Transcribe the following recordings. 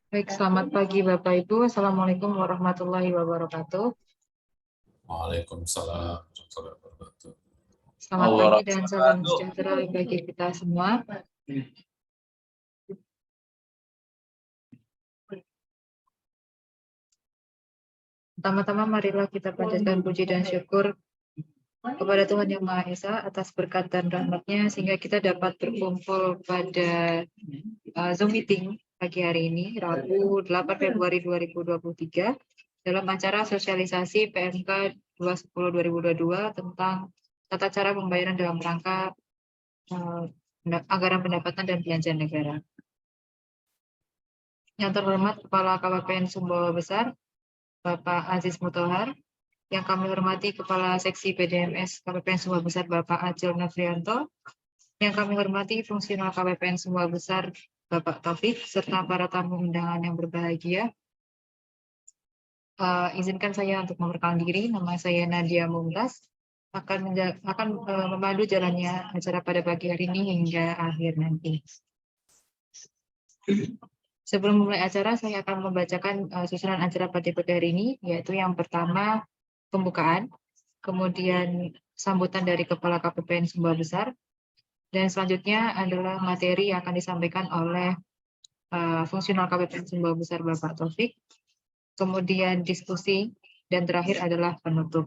Baik, selamat pagi Bapak Ibu. Assalamualaikum warahmatullahi wabarakatuh. Waalaikumsalam warahmatullahi wabarakatuh. Selamat pagi dan salam sejahtera bagi kita semua. Pertama-tama marilah kita panjatkan puji dan syukur kepada Tuhan Yang Maha Esa atas berkat dan rahmat-Nya sehingga kita dapat berkumpul pada Zoom meeting pagi hari ini, Rabu 8 Februari 2023, dalam acara sosialisasi PMK 210-2022 tentang tata cara pembayaran dalam rangka anggaran pendapatan dan belanja negara. Yang terhormat Kepala KPPN Sumbawa Besar, Bapak Aziz Mutohar, yang kami hormati Kepala Seksi PDMS KPPN Sumbawa Besar, Bapak Acil Nofrianto, yang kami hormati Fungsional KPPN Sumbawa Besar, Bapak Taufik, serta para tamu undangan yang berbahagia. Izinkan saya untuk memperkenalkan diri, nama saya Nadia Mumtaz, akan memandu jalannya acara pada pagi hari ini hingga akhir nanti. Sebelum memulai acara, saya akan membacakan susunan acara pada pagi hari ini, yaitu yang pertama pembukaan, kemudian sambutan dari Kepala KPPN Sumbawa Besar, dan selanjutnya adalah materi yang akan disampaikan oleh Fungsional KPPN Sumbawa Besar Bapak Taufik, kemudian diskusi, dan terakhir adalah penutup.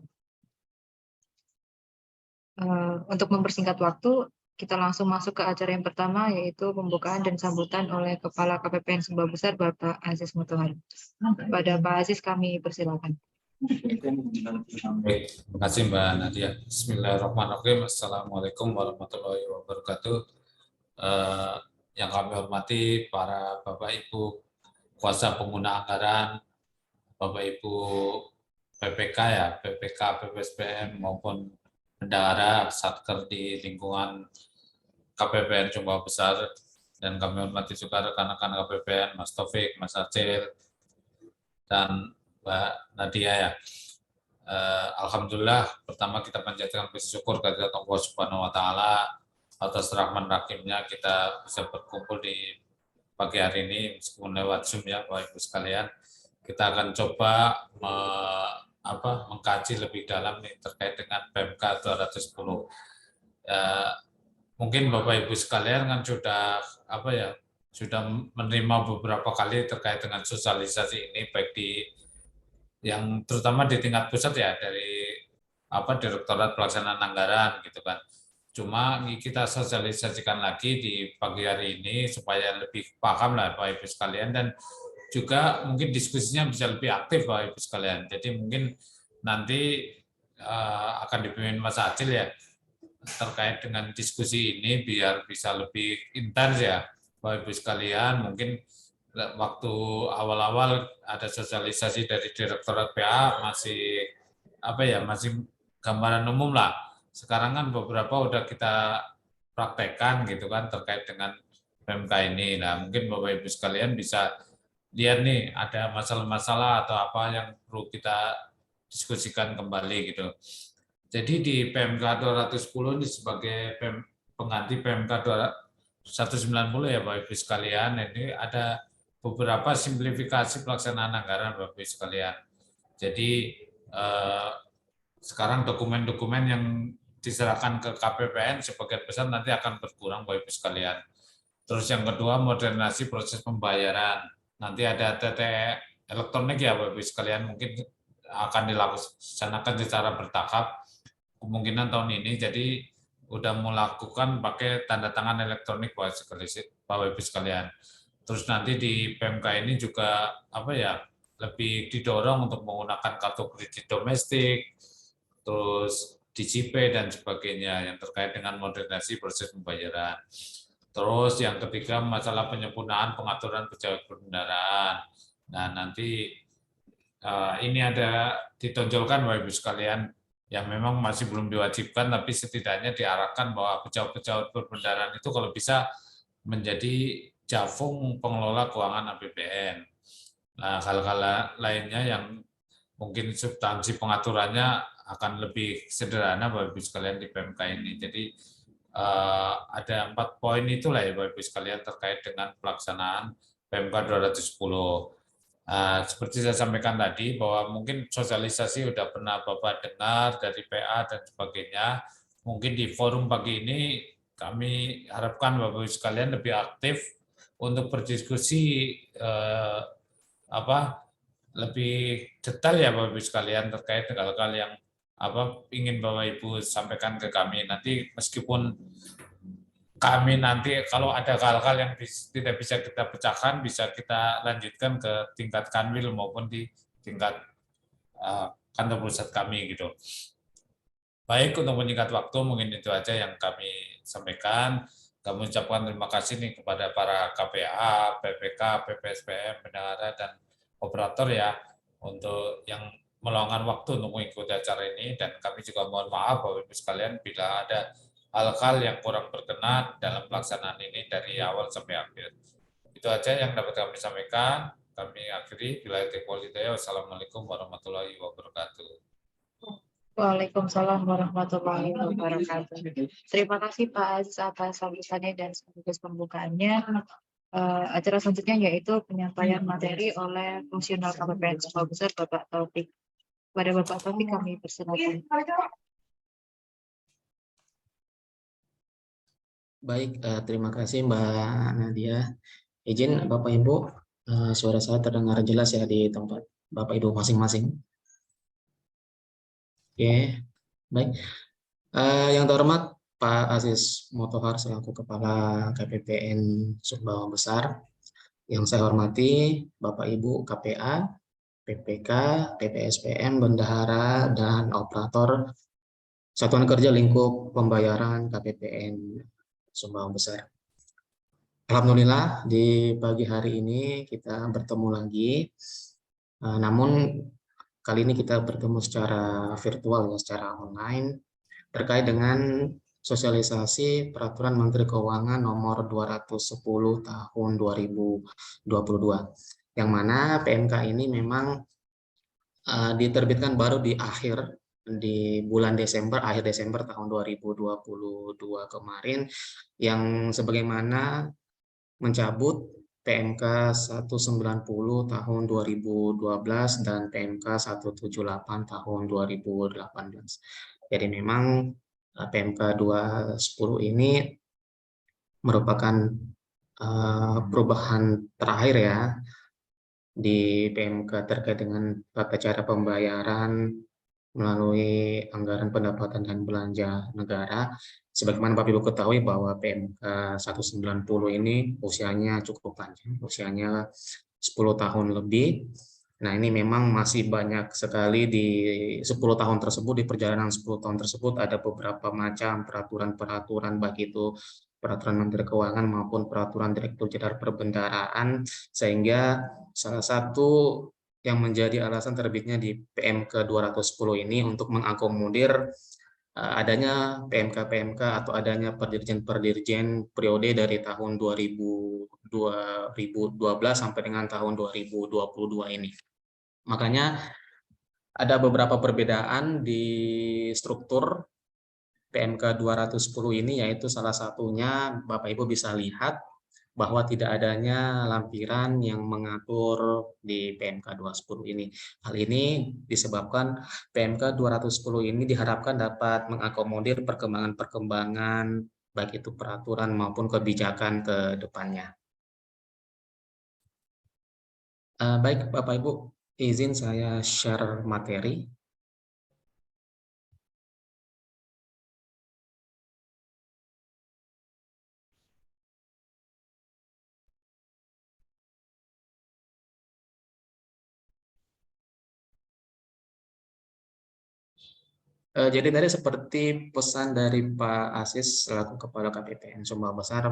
Untuk mempersingkat waktu, kita langsung masuk ke acara yang pertama, yaitu pembukaan dan sambutan oleh Kepala KPPN Sumbawa Besar, Bapak Aziz Mutohar. Kepada Pak Aziz, kami persilakan. Baik, terima kasih Mbak Nadia. Bismillahirrahmanirrahim. Assalamualaikum warahmatullahi wabarakatuh. Yang kami hormati para Bapak Ibu kuasa pengguna anggaran, Bapak Ibu PPK ya, PPK, PPSPM maupun bendahara satker di lingkungan KPPN Sumbawa Besar, dan kami hormati juga rekan-rekan KPPN, Mas Taufik, Mas Acil, dan Mbak Nadia ya. Alhamdulillah, pertama kita panjatkan puji syukur kehadirat Allah Subhanahu wa taala atas rahman rahimnya kita bisa berkumpul di pagi hari ini meskipun lewat Zoom ya Bapak Ibu sekalian. Kita akan coba mengkaji lebih dalam nih terkait dengan PMK 210. Mungkin Bapak Ibu sekalian kan sudah menerima beberapa kali terkait dengan sosialisasi ini, baik di yang terutama di tingkat pusat ya, dari Direktorat Pelaksanaan Anggaran gitu kan. Cuma kita sosialisasikan lagi di pagi hari ini supaya lebih paham lah Bapak Ibu sekalian, dan juga mungkin diskusinya bisa lebih aktif Bapak Ibu sekalian. Jadi mungkin nanti akan dipimpin Mas Acil ya terkait dengan diskusi ini biar bisa lebih intens ya Bapak Ibu sekalian. Mungkin waktu awal-awal ada sosialisasi dari Direktorat PA masih masih gambaran umum lah. Sekarang kan beberapa udah kita praktekkan gitu kan terkait dengan PMK ini. Nah, mungkin Bapak Ibu sekalian bisa lihat nih ada masalah-masalah atau apa yang perlu kita diskusikan kembali gitu. Jadi di PMK 210 ini sebagai pengganti PMK 190 ya Bapak Ibu sekalian, ini ada beberapa simplifikasi pelaksanaan anggaran Bapak Ibu sekalian. Jadi sekarang dokumen-dokumen yang diserahkan ke KPPN sebagian besar nanti akan berkurang Bapak Ibu sekalian. Terus yang kedua, modernisasi proses pembayaran. Nanti ada TTE elektronik ya Bapak Ibu sekalian, mungkin akan dilaksanakan secara bertahap kemungkinan tahun ini. Jadi udah melakukan pakai tanda tangan elektronik Bapak Ibu sekalian. Terus nanti di PMK ini juga lebih didorong untuk menggunakan kartu kredit domestik, terus DCP dan sebagainya yang terkait dengan modernisasi proses pembayaran. Terus yang ketiga masalah penyempurnaan pengaturan pejabat perbendaharaan. Nah nanti ini ada ditonjolkan Bapak Ibu sekalian yang memang masih belum diwajibkan, tapi setidaknya diarahkan bahwa pejabat-pejabat perbendaharaan itu kalau bisa menjadi Javung pengelola keuangan APBN. Nah, hal-hal lainnya yang mungkin substansi pengaturannya akan lebih sederhana Bapak Ibu sekalian di PMK ini. Jadi ada 4 poin itulah ya Bapak Ibu sekalian terkait dengan pelaksanaan PMK 210. Seperti saya sampaikan tadi bahwa mungkin sosialisasi sudah pernah Bapak dengar dari PA dan sebagainya. Mungkin di forum pagi ini kami harapkan Bapak Ibu sekalian lebih aktif untuk berdiskusi lebih detail ya Bapak Ibu sekalian terkait dengan hal-hal yang ingin Bapak Ibu sampaikan ke kami. Nanti meskipun kami nanti kalau ada hal-hal yang tidak bisa kita pecahkan, bisa kita lanjutkan ke tingkat kanwil maupun di tingkat kantor pusat kami gitu. Baik, untuk menyingkat waktu mungkin itu aja yang kami sampaikan. Kami ucapkan terima kasih nih kepada para KPA, PPK, PPSPM, bendahara, dan operator ya untuk yang meluangkan waktu untuk mengikuti acara ini, dan kami juga mohon maaf Bapak Ibu sekalian bila ada hal-hal yang kurang berkenan dalam pelaksanaan ini dari awal sampai akhir. Itu aja yang dapat kami sampaikan. Kami akhiri. Bila hidayah. Wassalamualaikum warahmatullahi wabarakatuh. Waalaikumsalam warahmatullahi wabarakatuh. Terima kasih Pak Aziz atas sambutannya dan sekaligus pembukaannya. Acara selanjutnya yaitu penyampaian materi oleh Fungsional KPPN Sumbawa Besar Bapak Taufik. Kepada Bapak Taufik kami persilakan. Baik, terima kasih Mbak Nadia. Izin Bapak Ibu, suara saya terdengar jelas ya di tempat Bapak Ibu masing-masing. Oke, baik. Yang terhormat Pak Aziz Motohar selaku Kepala KPPN Sumbawa Besar. Yang saya hormati Bapak Ibu KPA, PPK, PPSPM, bendahara, dan operator Satuan Kerja Lingkup Pembayaran KPPN Sumbawa Besar. Alhamdulillah di pagi hari ini kita bertemu lagi. Namun kali ini kita bertemu secara virtual, secara online, terkait dengan sosialisasi Peraturan Menteri Keuangan Nomor 210 Tahun 2022, yang mana PMK ini memang diterbitkan baru di bulan Desember, akhir Desember tahun 2022 kemarin, yang sebagaimana mencabut PMK 190 tahun 2012 dan PMK 178 tahun 2018. Jadi memang PMK 210 ini merupakan perubahan terakhir ya di PMK terkait dengan tata cara pembayaran melalui anggaran pendapatan dan belanja negara. Sebagaimana Bapak Ibu ketahui bahwa PMK 190 ini usianya cukup panjang, usianya 10 tahun lebih. Nah, ini memang masih banyak sekali di 10 tahun tersebut, di perjalanan 10 tahun tersebut ada beberapa macam peraturan-peraturan, baik itu peraturan Menteri Keuangan maupun peraturan Direktur Jenderal Perbendaharaan, sehingga salah satu yang menjadi alasan terbitnya di PMK 210 ini untuk mengakomodir adanya PMK-PMK atau adanya perdirjen-perdirjen periode dari tahun 2012 sampai dengan tahun 2022 ini. Makanya ada beberapa perbedaan di struktur PMK 210 ini, yaitu salah satunya Bapak Ibu bisa lihat bahwa tidak adanya lampiran yang mengatur di PMK 210 ini. Hal ini disebabkan PMK 210 ini diharapkan dapat mengakomodir perkembangan-perkembangan baik itu peraturan maupun kebijakan ke depannya. Baik Bapak Ibu, izin saya share materi. Jadi tadi seperti pesan dari Pak Aziz selaku Kepala KPPN Sumbawa Besar,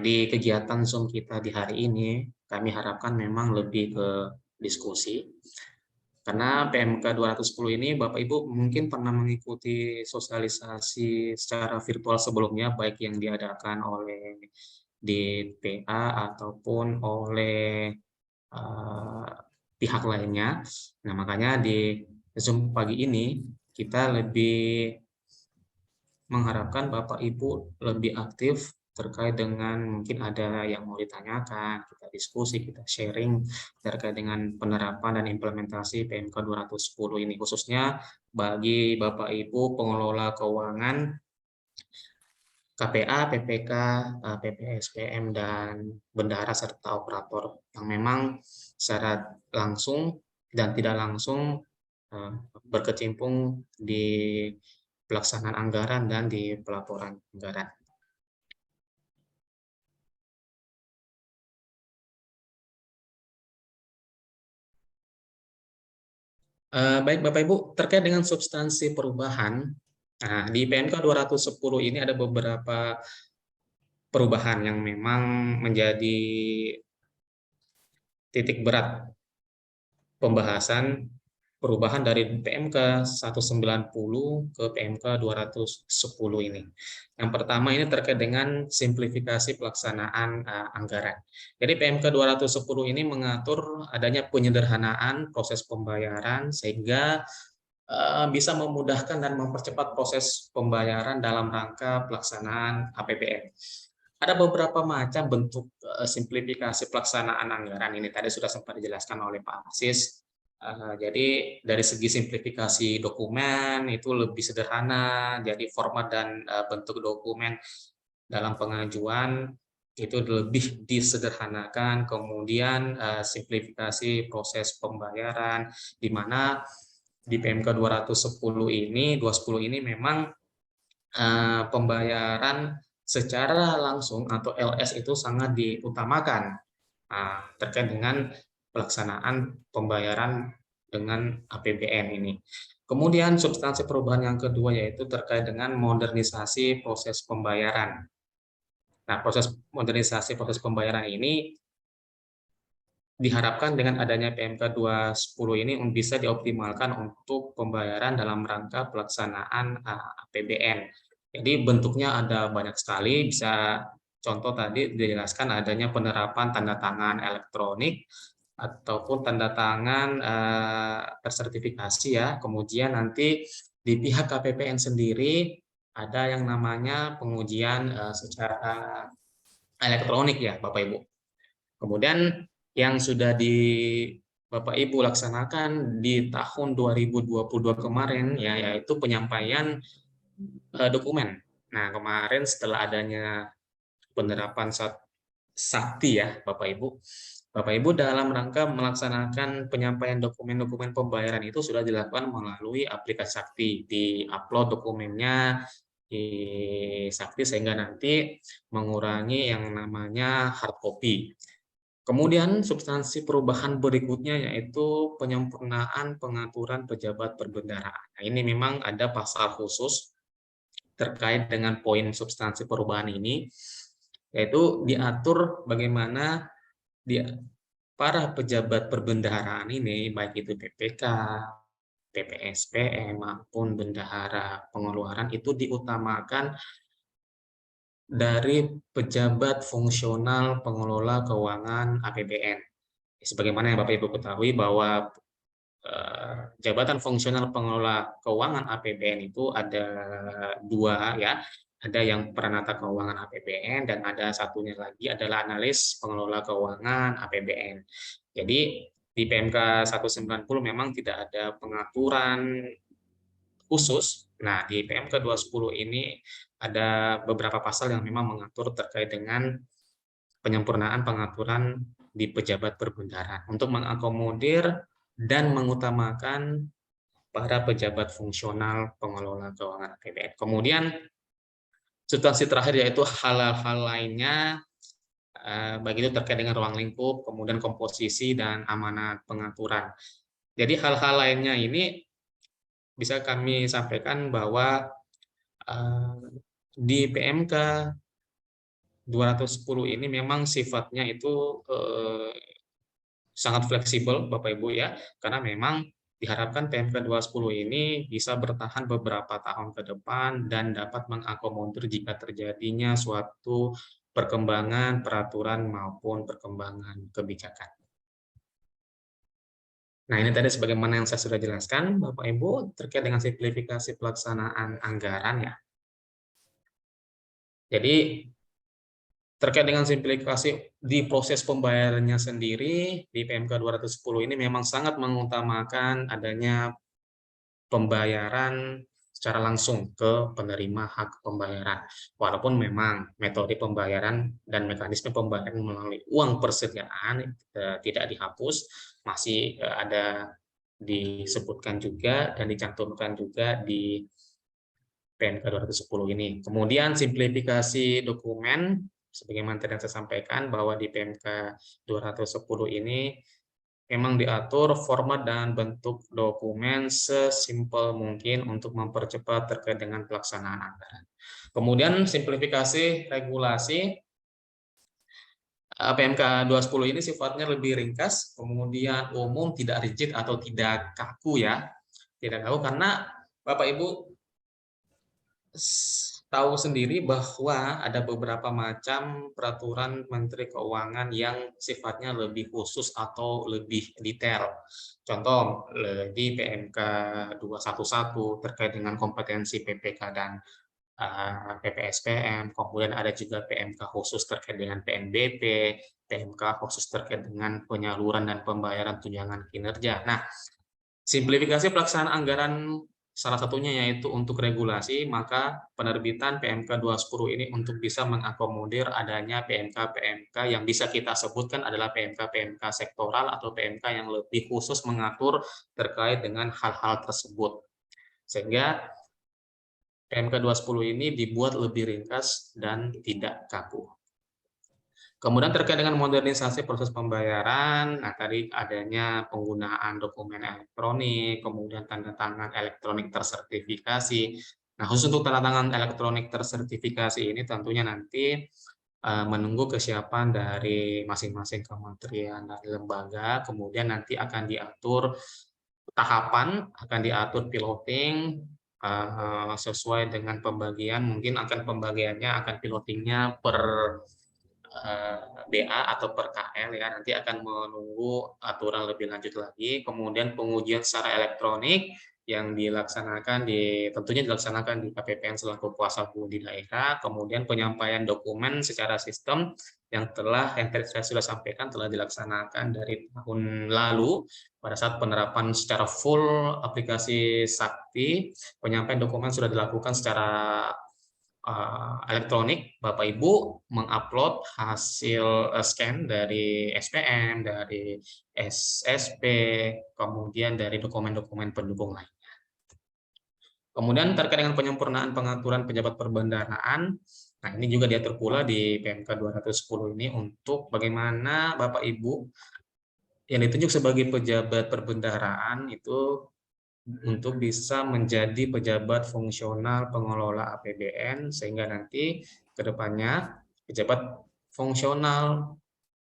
di kegiatan Zoom kita di hari ini kami harapkan memang lebih ke diskusi, karena PMK 210 ini Bapak Ibu mungkin pernah mengikuti sosialisasi secara virtual sebelumnya, baik yang diadakan oleh DPA ataupun oleh pihak lainnya. Nah, makanya di Zoom pagi ini kita lebih mengharapkan Bapak Ibu lebih aktif terkait dengan mungkin ada yang mau ditanyakan, kita diskusi, kita sharing terkait dengan penerapan dan implementasi PMK 210 ini, khususnya bagi Bapak Ibu pengelola keuangan KPA, PPK, PPSPM, dan bendahara serta operator yang memang secara langsung dan tidak langsung berkecimpung di pelaksanaan anggaran dan di pelaporan anggaran. Baik Bapak Ibu, terkait dengan substansi perubahan, nah, di PMK 210 ini ada beberapa perubahan yang memang menjadi titik berat pembahasan perubahan dari PMK 190 ke PMK 210 ini. Yang pertama ini terkait dengan simplifikasi pelaksanaan anggaran. Jadi PMK 210 ini mengatur adanya penyederhanaan proses pembayaran sehingga bisa memudahkan dan mempercepat proses pembayaran dalam rangka pelaksanaan APBN. Ada beberapa macam bentuk simplifikasi pelaksanaan anggaran ini. Tadi sudah sempat dijelaskan oleh Pak Asis. Jadi dari segi simplifikasi dokumen itu lebih sederhana. Jadi format dan bentuk dokumen dalam pengajuan itu lebih disederhanakan. Kemudian simplifikasi proses pembayaran, di mana di PMK 210 ini memang pembayaran secara langsung atau LS itu sangat diutamakan terkait dengan pelaksanaan pembayaran dengan APBN ini. Kemudian substansi perubahan yang kedua yaitu terkait dengan modernisasi proses pembayaran. Nah, modernisasi proses pembayaran ini diharapkan dengan adanya PMK 210 ini bisa dioptimalkan untuk pembayaran dalam rangka pelaksanaan APBN. Jadi bentuknya ada banyak sekali, bisa contoh tadi dijelaskan adanya penerapan tanda tangan elektronik ataupun tanda tangan tersertifikasi ya. Kemudian nanti di pihak KPPN sendiri ada yang namanya pengujian secara elektronik ya Bapak Ibu. Kemudian yang sudah Bapak Ibu laksanakan di tahun 2022 kemarin ya, yaitu penyampaian dokumen. Nah, kemarin setelah adanya penerapan sakti ya Bapak Ibu dalam rangka melaksanakan penyampaian dokumen-dokumen pembayaran itu sudah dilakukan melalui aplikasi Sakti, di-upload dokumennya di Sakti sehingga nanti mengurangi yang namanya hard copy. Kemudian substansi perubahan berikutnya yaitu penyempurnaan pengaturan pejabat perbendaharaan. Nah, ini memang ada pasal khusus terkait dengan poin substansi perubahan ini, yaitu diatur bagaimana para pejabat perbendaharaan ini, baik itu PPK, PPSPM maupun bendahara pengeluaran itu diutamakan dari pejabat fungsional pengelola keuangan APBN. Sebagaimana yang Bapak Ibu ketahui bahwa jabatan fungsional pengelola keuangan APBN itu ada dua ya, ada yang peranata keuangan APBN dan ada satunya lagi adalah analis pengelola keuangan APBN. Jadi di PMK 190 memang tidak ada pengaturan khusus. Nah, di PMK 210 ini ada beberapa pasal yang memang mengatur terkait dengan penyempurnaan pengaturan di pejabat perbendaharaan untuk mengakomodir dan mengutamakan para pejabat fungsional pengelola keuangan APBN. Kemudian substansi terakhir yaitu hal-hal lainnya, baik itu terkait dengan ruang lingkup, kemudian komposisi dan amanat pengaturan. Jadi hal-hal lainnya ini bisa kami sampaikan bahwa di PMK 210 ini memang sifatnya itu sangat fleksibel Bapak Ibu ya, karena memang diharapkan PMK 210 ini bisa bertahan beberapa tahun ke depan dan dapat mengakomodir jika terjadinya suatu perkembangan peraturan maupun perkembangan kebijakan. Nah, ini tadi sebagaimana yang saya sudah jelaskan Bapak Ibu terkait dengan simplifikasi pelaksanaan anggaran ya. Jadi Terkait dengan simplifikasi di proses pembayarannya sendiri, di PMK 210 ini memang sangat mengutamakan adanya pembayaran secara langsung ke penerima hak pembayaran. Walaupun memang metode pembayaran dan mekanisme pembayaran melalui uang persediaan tidak dihapus, masih ada disebutkan juga dan dicantumkan juga di PMK 210 ini. Kemudian simplifikasi dokumen, sebagaimana tadi saya sampaikan bahwa di PMK 210 ini memang diatur format dan bentuk dokumen sesimpel mungkin untuk mempercepat terkait dengan pelaksanaan anggaran. Kemudian simplifikasi regulasi, PMK 210 ini sifatnya lebih ringkas, kemudian umum, tidak rigid atau tidak kaku ya. Tidak kaku karena Bapak Ibu tahu sendiri bahwa ada beberapa macam peraturan Menteri Keuangan yang sifatnya lebih khusus atau lebih detail. Contoh di PMK 211 terkait dengan kompetensi PPK dan PPSPM, kemudian ada juga PMK khusus terkait dengan PNBP, PMK khusus terkait dengan penyaluran dan pembayaran tunjangan kinerja. Nah, simplifikasi pelaksanaan anggaran salah satunya yaitu untuk regulasi, maka penerbitan PMK 210 ini untuk bisa mengakomodir adanya PMK-PMK yang bisa kita sebutkan adalah PMK-PMK sektoral atau PMK yang lebih khusus mengatur terkait dengan hal-hal tersebut. Sehingga PMK 210 ini dibuat lebih ringkas dan tidak kaku. Kemudian terkait dengan modernisasi proses pembayaran, nah tadi adanya penggunaan dokumen elektronik, kemudian tanda tangan elektronik tersertifikasi. Nah, khusus untuk tanda tangan elektronik tersertifikasi ini tentunya nanti menunggu kesiapan dari masing-masing kementerian dan lembaga, kemudian nanti akan diatur tahapan, akan diatur piloting sesuai dengan pembagian, mungkin akan pembagiannya akan pilotingnya per BA atau per KL ya, nanti akan menunggu aturan lebih lanjut lagi. Kemudian pengujian secara elektronik yang dilaksanakan tentunya dilaksanakan di KPPN selaku kuasa hukum di daerah. Kemudian penyampaian dokumen secara sistem yang tadi saya sudah sampaikan telah dilaksanakan dari tahun lalu pada saat penerapan secara full aplikasi Sakti. Penyampaian dokumen sudah dilakukan secara elektronik. Bapak Ibu mengupload hasil scan dari SPM, dari SSP, kemudian dari dokumen-dokumen pendukung lainnya. Kemudian terkait dengan penyempurnaan pengaturan pejabat perbendaharaan, nah ini juga diatur pula di PMK 210 ini untuk bagaimana Bapak Ibu yang ditunjuk sebagai pejabat perbendaharaan itu untuk bisa menjadi pejabat fungsional pengelola APBN, sehingga nanti ke depannya pejabat fungsional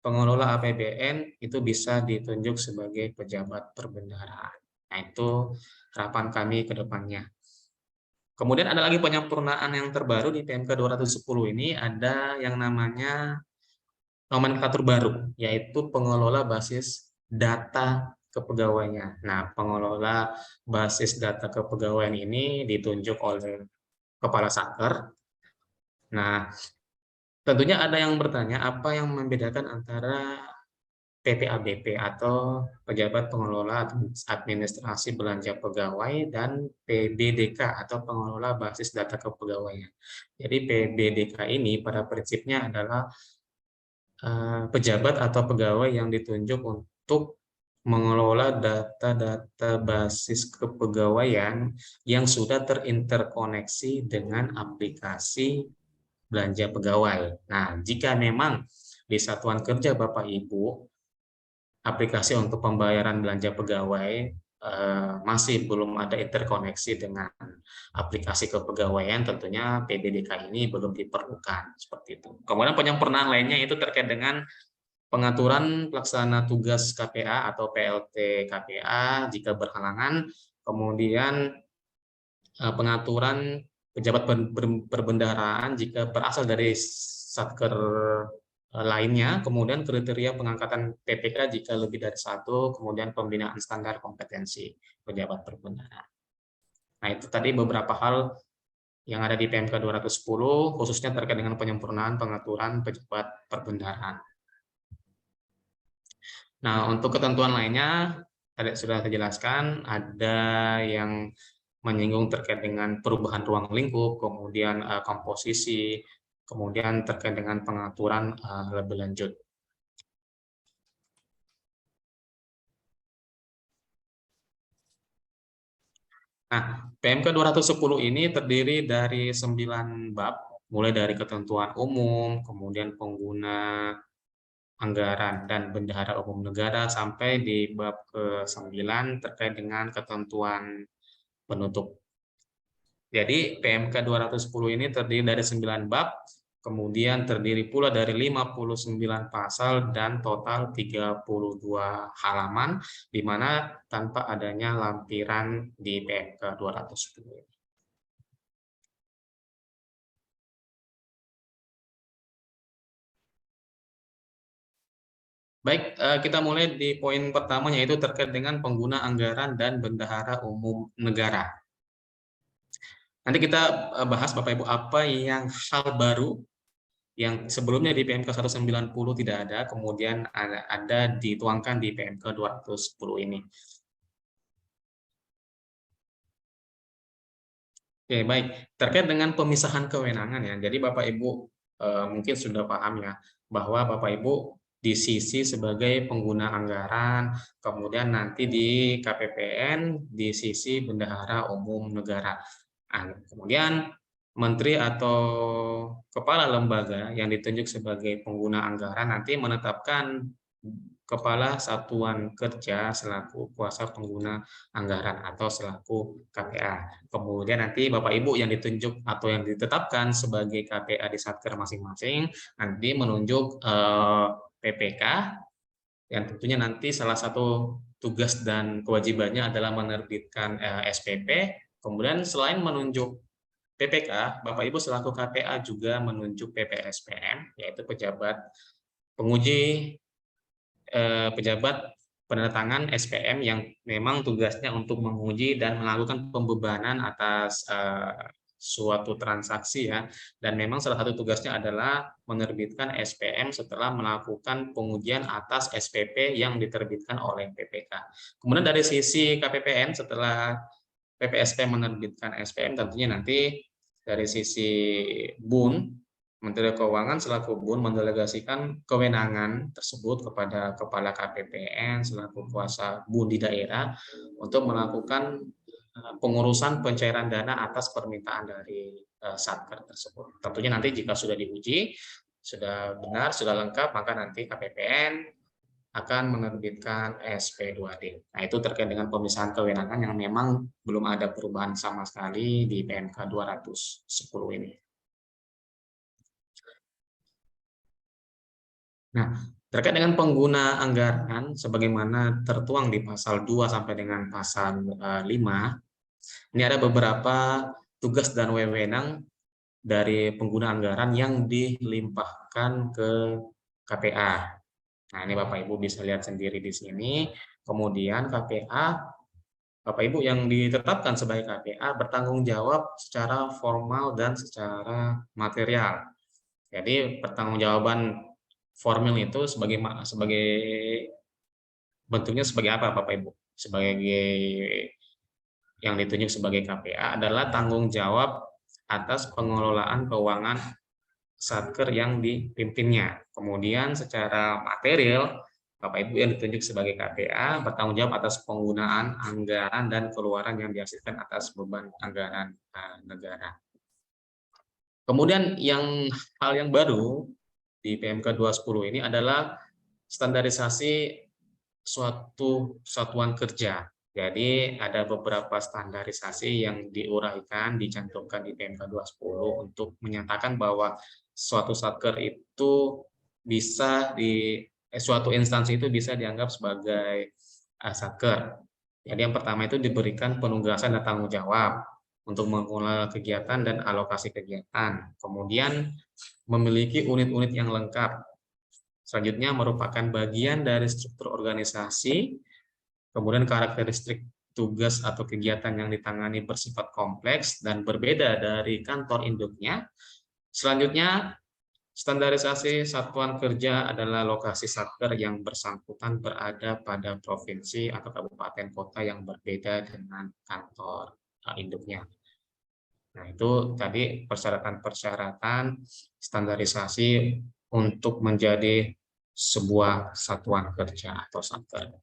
pengelola APBN itu bisa ditunjuk sebagai pejabat perbendaharaan. Nah, itu harapan kami ke depannya. Kemudian ada lagi penyempurnaan yang terbaru di PMK 210 ini, ada yang namanya nomenklatur baru, yaitu pengelola basis data kepegawaian. Nah, pengelola basis data kepegawaian ini ditunjuk oleh Kepala Satker. Nah, tentunya ada yang bertanya apa yang membedakan antara PPABP atau Pejabat Pengelola Administrasi Belanja Pegawai dan PBDK atau Pengelola Basis Data Kepegawaian. Jadi PBDK ini pada prinsipnya adalah pejabat atau pegawai yang ditunjuk untuk mengelola data-data basis kepegawaian yang sudah terinterkoneksi dengan aplikasi belanja pegawai. Nah, jika memang di satuan kerja Bapak Ibu aplikasi untuk pembayaran belanja pegawai masih belum ada interkoneksi dengan aplikasi kepegawaian, tentunya PBDK ini belum diperlukan seperti itu. Kemudian penyempurnaan lainnya itu terkait dengan pengaturan pelaksana tugas KPA atau PLT KPA jika berhalangan, kemudian pengaturan pejabat perbendaharaan jika berasal dari satker lainnya, kemudian kriteria pengangkatan PPK jika lebih dari satu, kemudian pembinaan standar kompetensi pejabat perbendaharaan. Nah, itu tadi beberapa hal yang ada di PMK 210, khususnya terkait dengan penyempurnaan pengaturan pejabat perbendaharaan. Nah, untuk ketentuan lainnya, tadi sudah saya jelaskan, ada yang menyinggung terkait dengan perubahan ruang lingkup, kemudian komposisi, kemudian terkait dengan pengaturan lebih lanjut. Nah, PMK 210 ini terdiri dari 9 bab, mulai dari ketentuan umum, kemudian pengguna anggaran dan bendahara umum negara, sampai di bab ke-9 terkait dengan ketentuan penutup. Jadi PMK 210 ini terdiri dari 9 bab, kemudian terdiri pula dari 59 pasal dan total 32 halaman, di mana tanpa adanya lampiran di PMK 210 ini. Baik, kita mulai di poin pertama, yaitu terkait dengan pengguna anggaran dan bendahara umum negara. Nanti kita bahas Bapak Ibu apa yang hal baru yang sebelumnya di PMK 190 tidak ada, kemudian ada dituangkan di PMK 210 ini. Oke, baik. Terkait dengan pemisahan kewenangan ya. Jadi Bapak Ibu mungkin sudah paham ya, bahwa Bapak Ibu di sisi sebagai pengguna anggaran, kemudian nanti di KPPN di sisi bendahara umum negara. Nah, kemudian menteri atau kepala lembaga yang ditunjuk sebagai pengguna anggaran nanti menetapkan kepala satuan kerja selaku kuasa pengguna anggaran atau selaku KPA. Kemudian nanti Bapak Ibu yang ditunjuk atau yang ditetapkan sebagai KPA di Satker masing-masing nanti menunjuk PPK, yang tentunya nanti salah satu tugas dan kewajibannya adalah menerbitkan SPP. Kemudian selain menunjuk PPK, Bapak Ibu selaku KPA juga menunjuk PPSPM, yaitu pejabat penguji, pejabat penandatangan SPM yang memang tugasnya untuk menguji dan melakukan pembebanan atas suatu transaksi ya, dan memang salah satu tugasnya adalah menerbitkan SPM setelah melakukan pengujian atas SPP yang diterbitkan oleh PPK. Kemudian dari sisi KPPN, setelah PPSP menerbitkan SPM, tentunya nanti dari sisi BUN, Menteri Keuangan selaku BUN mendelegasikan kewenangan tersebut kepada Kepala KPPN selaku kuasa BUN di daerah untuk melakukan pengurusan pencairan dana atas permintaan dari Satker tersebut. Tentunya nanti jika sudah diuji, sudah benar, sudah lengkap, maka nanti KPPN akan menerbitkan SP2D. Nah, itu terkait dengan pemisahan kewenangan yang memang belum ada perubahan sama sekali di PMK 210 ini. Nah, terkait dengan pengguna anggaran sebagaimana tertuang di pasal 2 sampai dengan pasal 5, ini ada beberapa tugas dan wewenang dari pengguna anggaran yang dilimpahkan ke KPA. Nah, ini Bapak Ibu bisa lihat sendiri di sini. Kemudian KPA, Bapak Ibu yang ditetapkan sebagai KPA bertanggung jawab secara formal dan secara material. Jadi pertanggungjawaban formal itu sebagai bentuknya sebagai apa Bapak Ibu? Sebagai yang ditunjuk sebagai KPA adalah tanggung jawab atas pengelolaan keuangan Satker yang dipimpinnya. Kemudian secara material, Bapak Ibu yang ditunjuk sebagai KPA bertanggung jawab atas penggunaan anggaran dan keluaran yang dihasilkan atas beban anggaran negara. Kemudian hal yang baru di PMK 210 ini adalah standarisasi suatu satuan kerja. Jadi ada beberapa standarisasi yang diuraikan, dicantumkan di PMK 210 untuk menyatakan bahwa suatu satker itu bisa suatu instansi itu bisa dianggap sebagai satker. Jadi yang pertama itu diberikan penugasan dan tanggung jawab untuk mengelola kegiatan dan alokasi kegiatan. Kemudian memiliki unit-unit yang lengkap. Selanjutnya merupakan bagian dari struktur organisasi, kemudian karakteristik tugas atau kegiatan yang ditangani bersifat kompleks dan berbeda dari kantor induknya. Selanjutnya, standarisasi satuan kerja adalah lokasi satker yang bersangkutan berada pada provinsi atau kabupaten kota yang berbeda dengan kantor induknya. Nah, itu tadi persyaratan-persyaratan standarisasi untuk menjadi sebuah satuan kerja atau satker.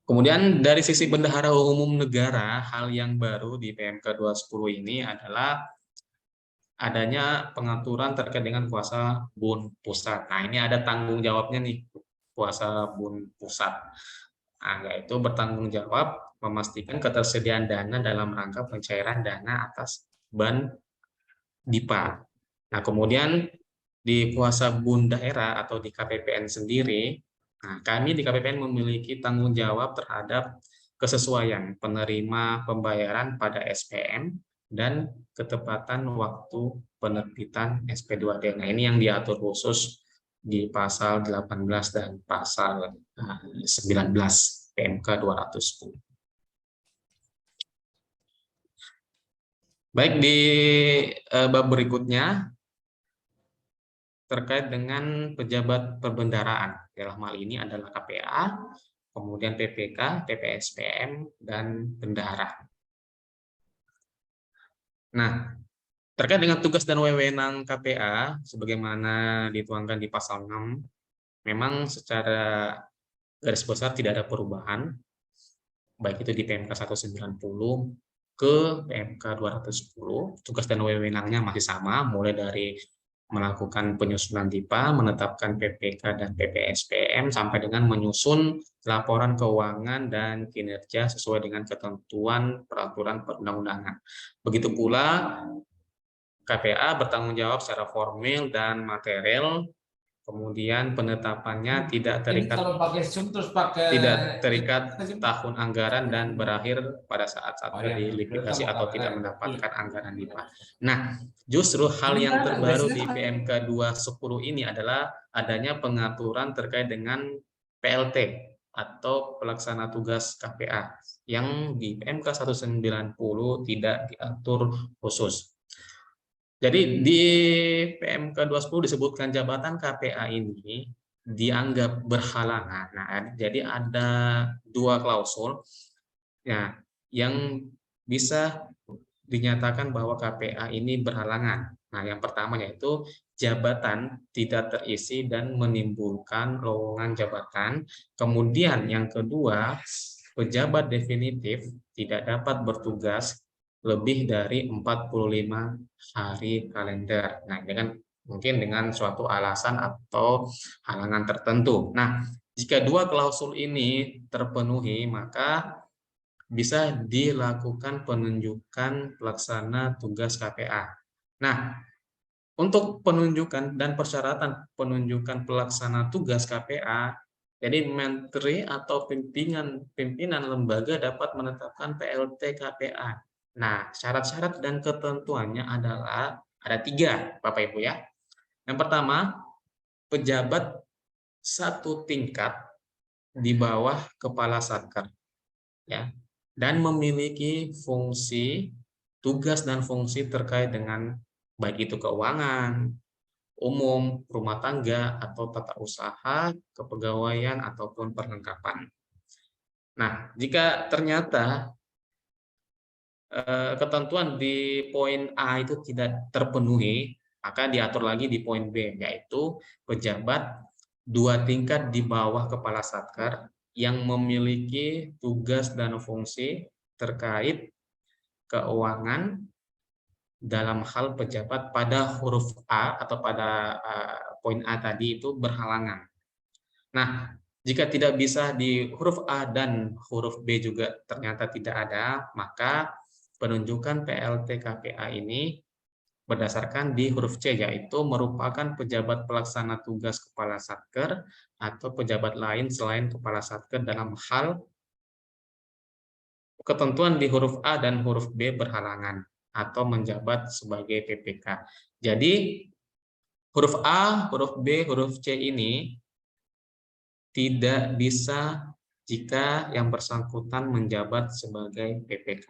Kemudian dari sisi bendahara umum negara, hal yang baru di PMK 210 ini adalah adanya pengaturan terkait dengan kuasa BUN pusat. Nah, ini ada tanggung jawabnya nih, kuasa BUN pusat. Nah, yaitu bertanggung jawab memastikan ketersediaan dana dalam rangka pencairan dana atas BAN DIPA. Nah, kemudian di kuasa BUN daerah atau di KPPN sendiri, nah, kami di KPPN memiliki tanggung jawab terhadap kesesuaian penerima pembayaran pada SPM dan ketepatan waktu penerbitan SP2D. Nah, ini yang diatur khusus di pasal 18 dan pasal 19 PMK 210. Baik, di bab berikutnya terkait dengan pejabat perbendaraan. Dalam hal ini adalah KPA, kemudian PPK, PPSPM, dan bendahara. Nah, terkait dengan tugas dan wewenang KPA, sebagaimana dituangkan di pasal 6, memang secara garis besar tidak ada perubahan, baik itu di PMK 190 ke PMK 210, tugas dan wewenangnya masih sama, mulai dari melakukan penyusunan DIPA, menetapkan PPK dan PPSPM, sampai dengan menyusun laporan keuangan dan kinerja sesuai dengan ketentuan peraturan perundang-undangan. Begitu pula KPA bertanggung jawab secara formil dan material, kemudian penetapannya tidak terikat tahun anggaran dan berakhir pada saat dilikuidasi atau tidak mendapatkan anggaran DIPA. Nah, justru hal yang terbaru di PMK 210 ini adalah adanya pengaturan terkait dengan PLT atau pelaksana tugas KPA yang di PMK 190 tidak diatur khusus. Jadi di PMK 210 disebutkan jabatan KPA ini dianggap berhalangan. Nah, jadi ada dua klausul ya, yang bisa dinyatakan bahwa KPA ini berhalangan. Nah, yang pertama yaitu jabatan tidak terisi dan menimbulkan lowongan jabatan. Kemudian yang kedua, pejabat definitif tidak dapat bertugas lebih dari 45 hari kalender. Nah, mungkin dengan suatu alasan atau halangan tertentu. Nah, jika dua klausul ini terpenuhi, maka bisa dilakukan penunjukan pelaksana tugas KPA. Nah, untuk penunjukan dan persyaratan penunjukan pelaksana tugas KPA, jadi menteri atau pimpinan lembaga dapat menetapkan PLT KPA. Nah, syarat-syarat dan ketentuannya adalah ada 3, Bapak Ibu ya. Yang pertama, pejabat satu tingkat di bawah kepala satker, ya, dan memiliki fungsi, tugas dan fungsi terkait dengan baik itu keuangan, umum, rumah tangga, atau tata usaha, kepegawaian, ataupun perlengkapan. Nah, jika ternyata ketentuan di poin A itu tidak terpenuhi, maka diatur lagi di poin B, yaitu pejabat 2 tingkat di bawah kepala satker yang memiliki tugas dan fungsi terkait keuangan dalam hal pejabat pada huruf A atau pada poin A tadi itu berhalangan. Nah, jika tidak bisa di huruf A dan huruf B juga ternyata tidak ada, maka penunjukan PLT KPA ini berdasarkan di huruf C, yaitu merupakan pejabat pelaksana tugas kepala satker atau pejabat lain selain kepala satker dalam hal ketentuan di huruf A dan huruf B berhalangan atau menjabat sebagai PPK. Jadi huruf A, huruf B, huruf C ini tidak bisa jika yang bersangkutan menjabat sebagai PPK.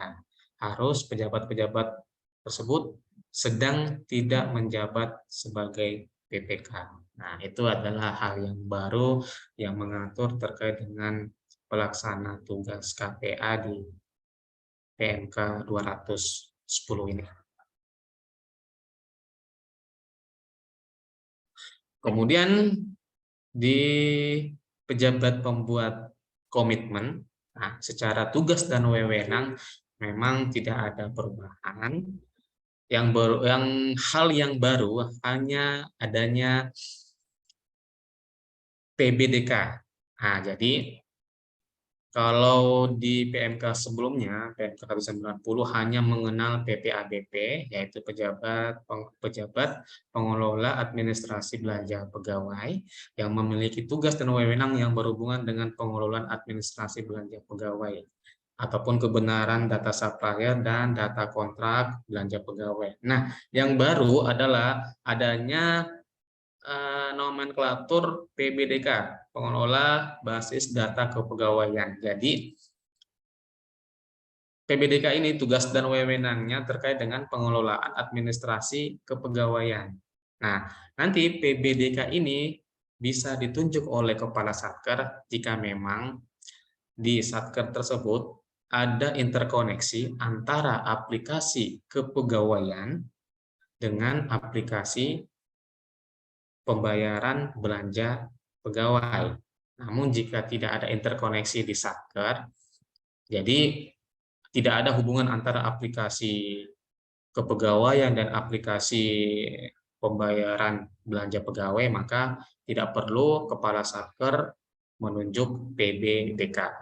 Harus pejabat-pejabat tersebut sedang tidak menjabat sebagai PPK. Nah, itu adalah hal yang baru yang mengatur terkait dengan pelaksana tugas KPA di PMK 210 ini. Kemudian di pejabat pembuat komitmen, nah, secara tugas dan wewenang memang tidak ada perubahan. Hal yang baru hanya adanya PBDK. Nah, jadi kalau di PMK sebelumnya, PMK 190 hanya mengenal PPABP, yaitu pejabat pengelola administrasi belanja pegawai yang memiliki tugas dan wewenang yang berhubungan dengan pengelolaan administrasi belanja pegawai ataupun kebenaran data supplier dan data kontrak belanja pegawai. Nah, yang baru adalah adanya nomenklatur PBDK, pengelola basis data kepegawaian. Jadi PBDK ini tugas dan wewenangnya terkait dengan pengelolaan administrasi kepegawaian. Nah, nanti PBDK ini bisa ditunjuk oleh kepala Satker jika memang di Satker tersebut ada interkoneksi antara aplikasi kepegawaian dengan aplikasi pembayaran belanja pegawai. Namun jika tidak ada interkoneksi di Satker, jadi tidak ada hubungan antara aplikasi kepegawaian dan aplikasi pembayaran belanja pegawai, maka tidak perlu kepala Satker menunjuk PBDK.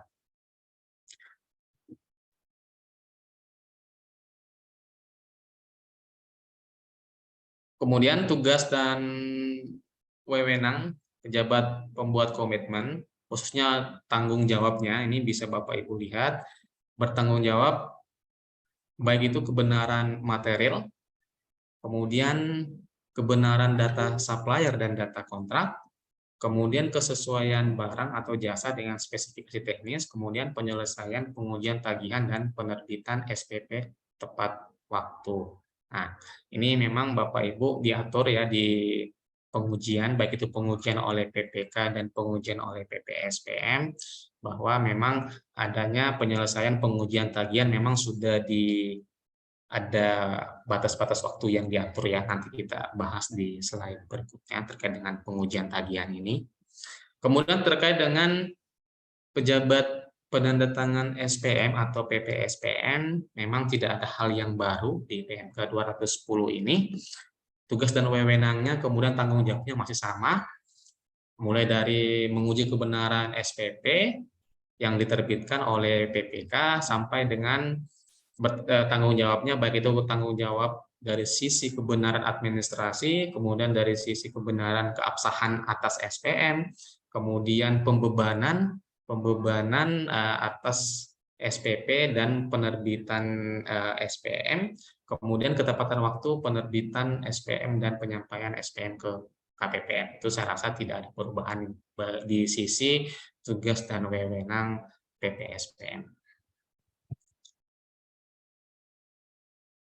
Kemudian tugas dan wewenang pejabat pembuat komitmen, khususnya tanggung jawabnya, ini bisa Bapak Ibu lihat, bertanggung jawab baik itu kebenaran material, kemudian kebenaran data supplier dan data kontrak, kemudian kesesuaian barang atau jasa dengan spesifikasi teknis, kemudian penyelesaian pengujian tagihan dan penerbitan SPP tepat waktu. Nah, ini memang Bapak Ibu diatur ya di pengujian, baik itu pengujian oleh PPK dan pengujian oleh PPSPM, bahwa memang adanya penyelesaian pengujian tagihan memang sudah ada batas-batas waktu yang diatur ya, nanti kita bahas di slide berikutnya terkait dengan pengujian tagihan ini. Kemudian terkait dengan pejabat penandatangan SPM atau PPSPM, memang tidak ada hal yang baru di PMK 210 ini. Tugas dan wewenangnya, kemudian tanggung jawabnya masih sama, mulai dari menguji kebenaran SPP yang diterbitkan oleh PPK sampai dengan tanggung jawabnya, baik itu tanggung jawab dari sisi kebenaran administrasi, kemudian dari sisi kebenaran keabsahan atas SPM, kemudian pembebanan atas SPP dan penerbitan SPM, kemudian ketepatan waktu penerbitan SPM dan penyampaian SPM ke KPPN. Itu saya rasa tidak ada perubahan di sisi tugas dan wewenang PPSPM.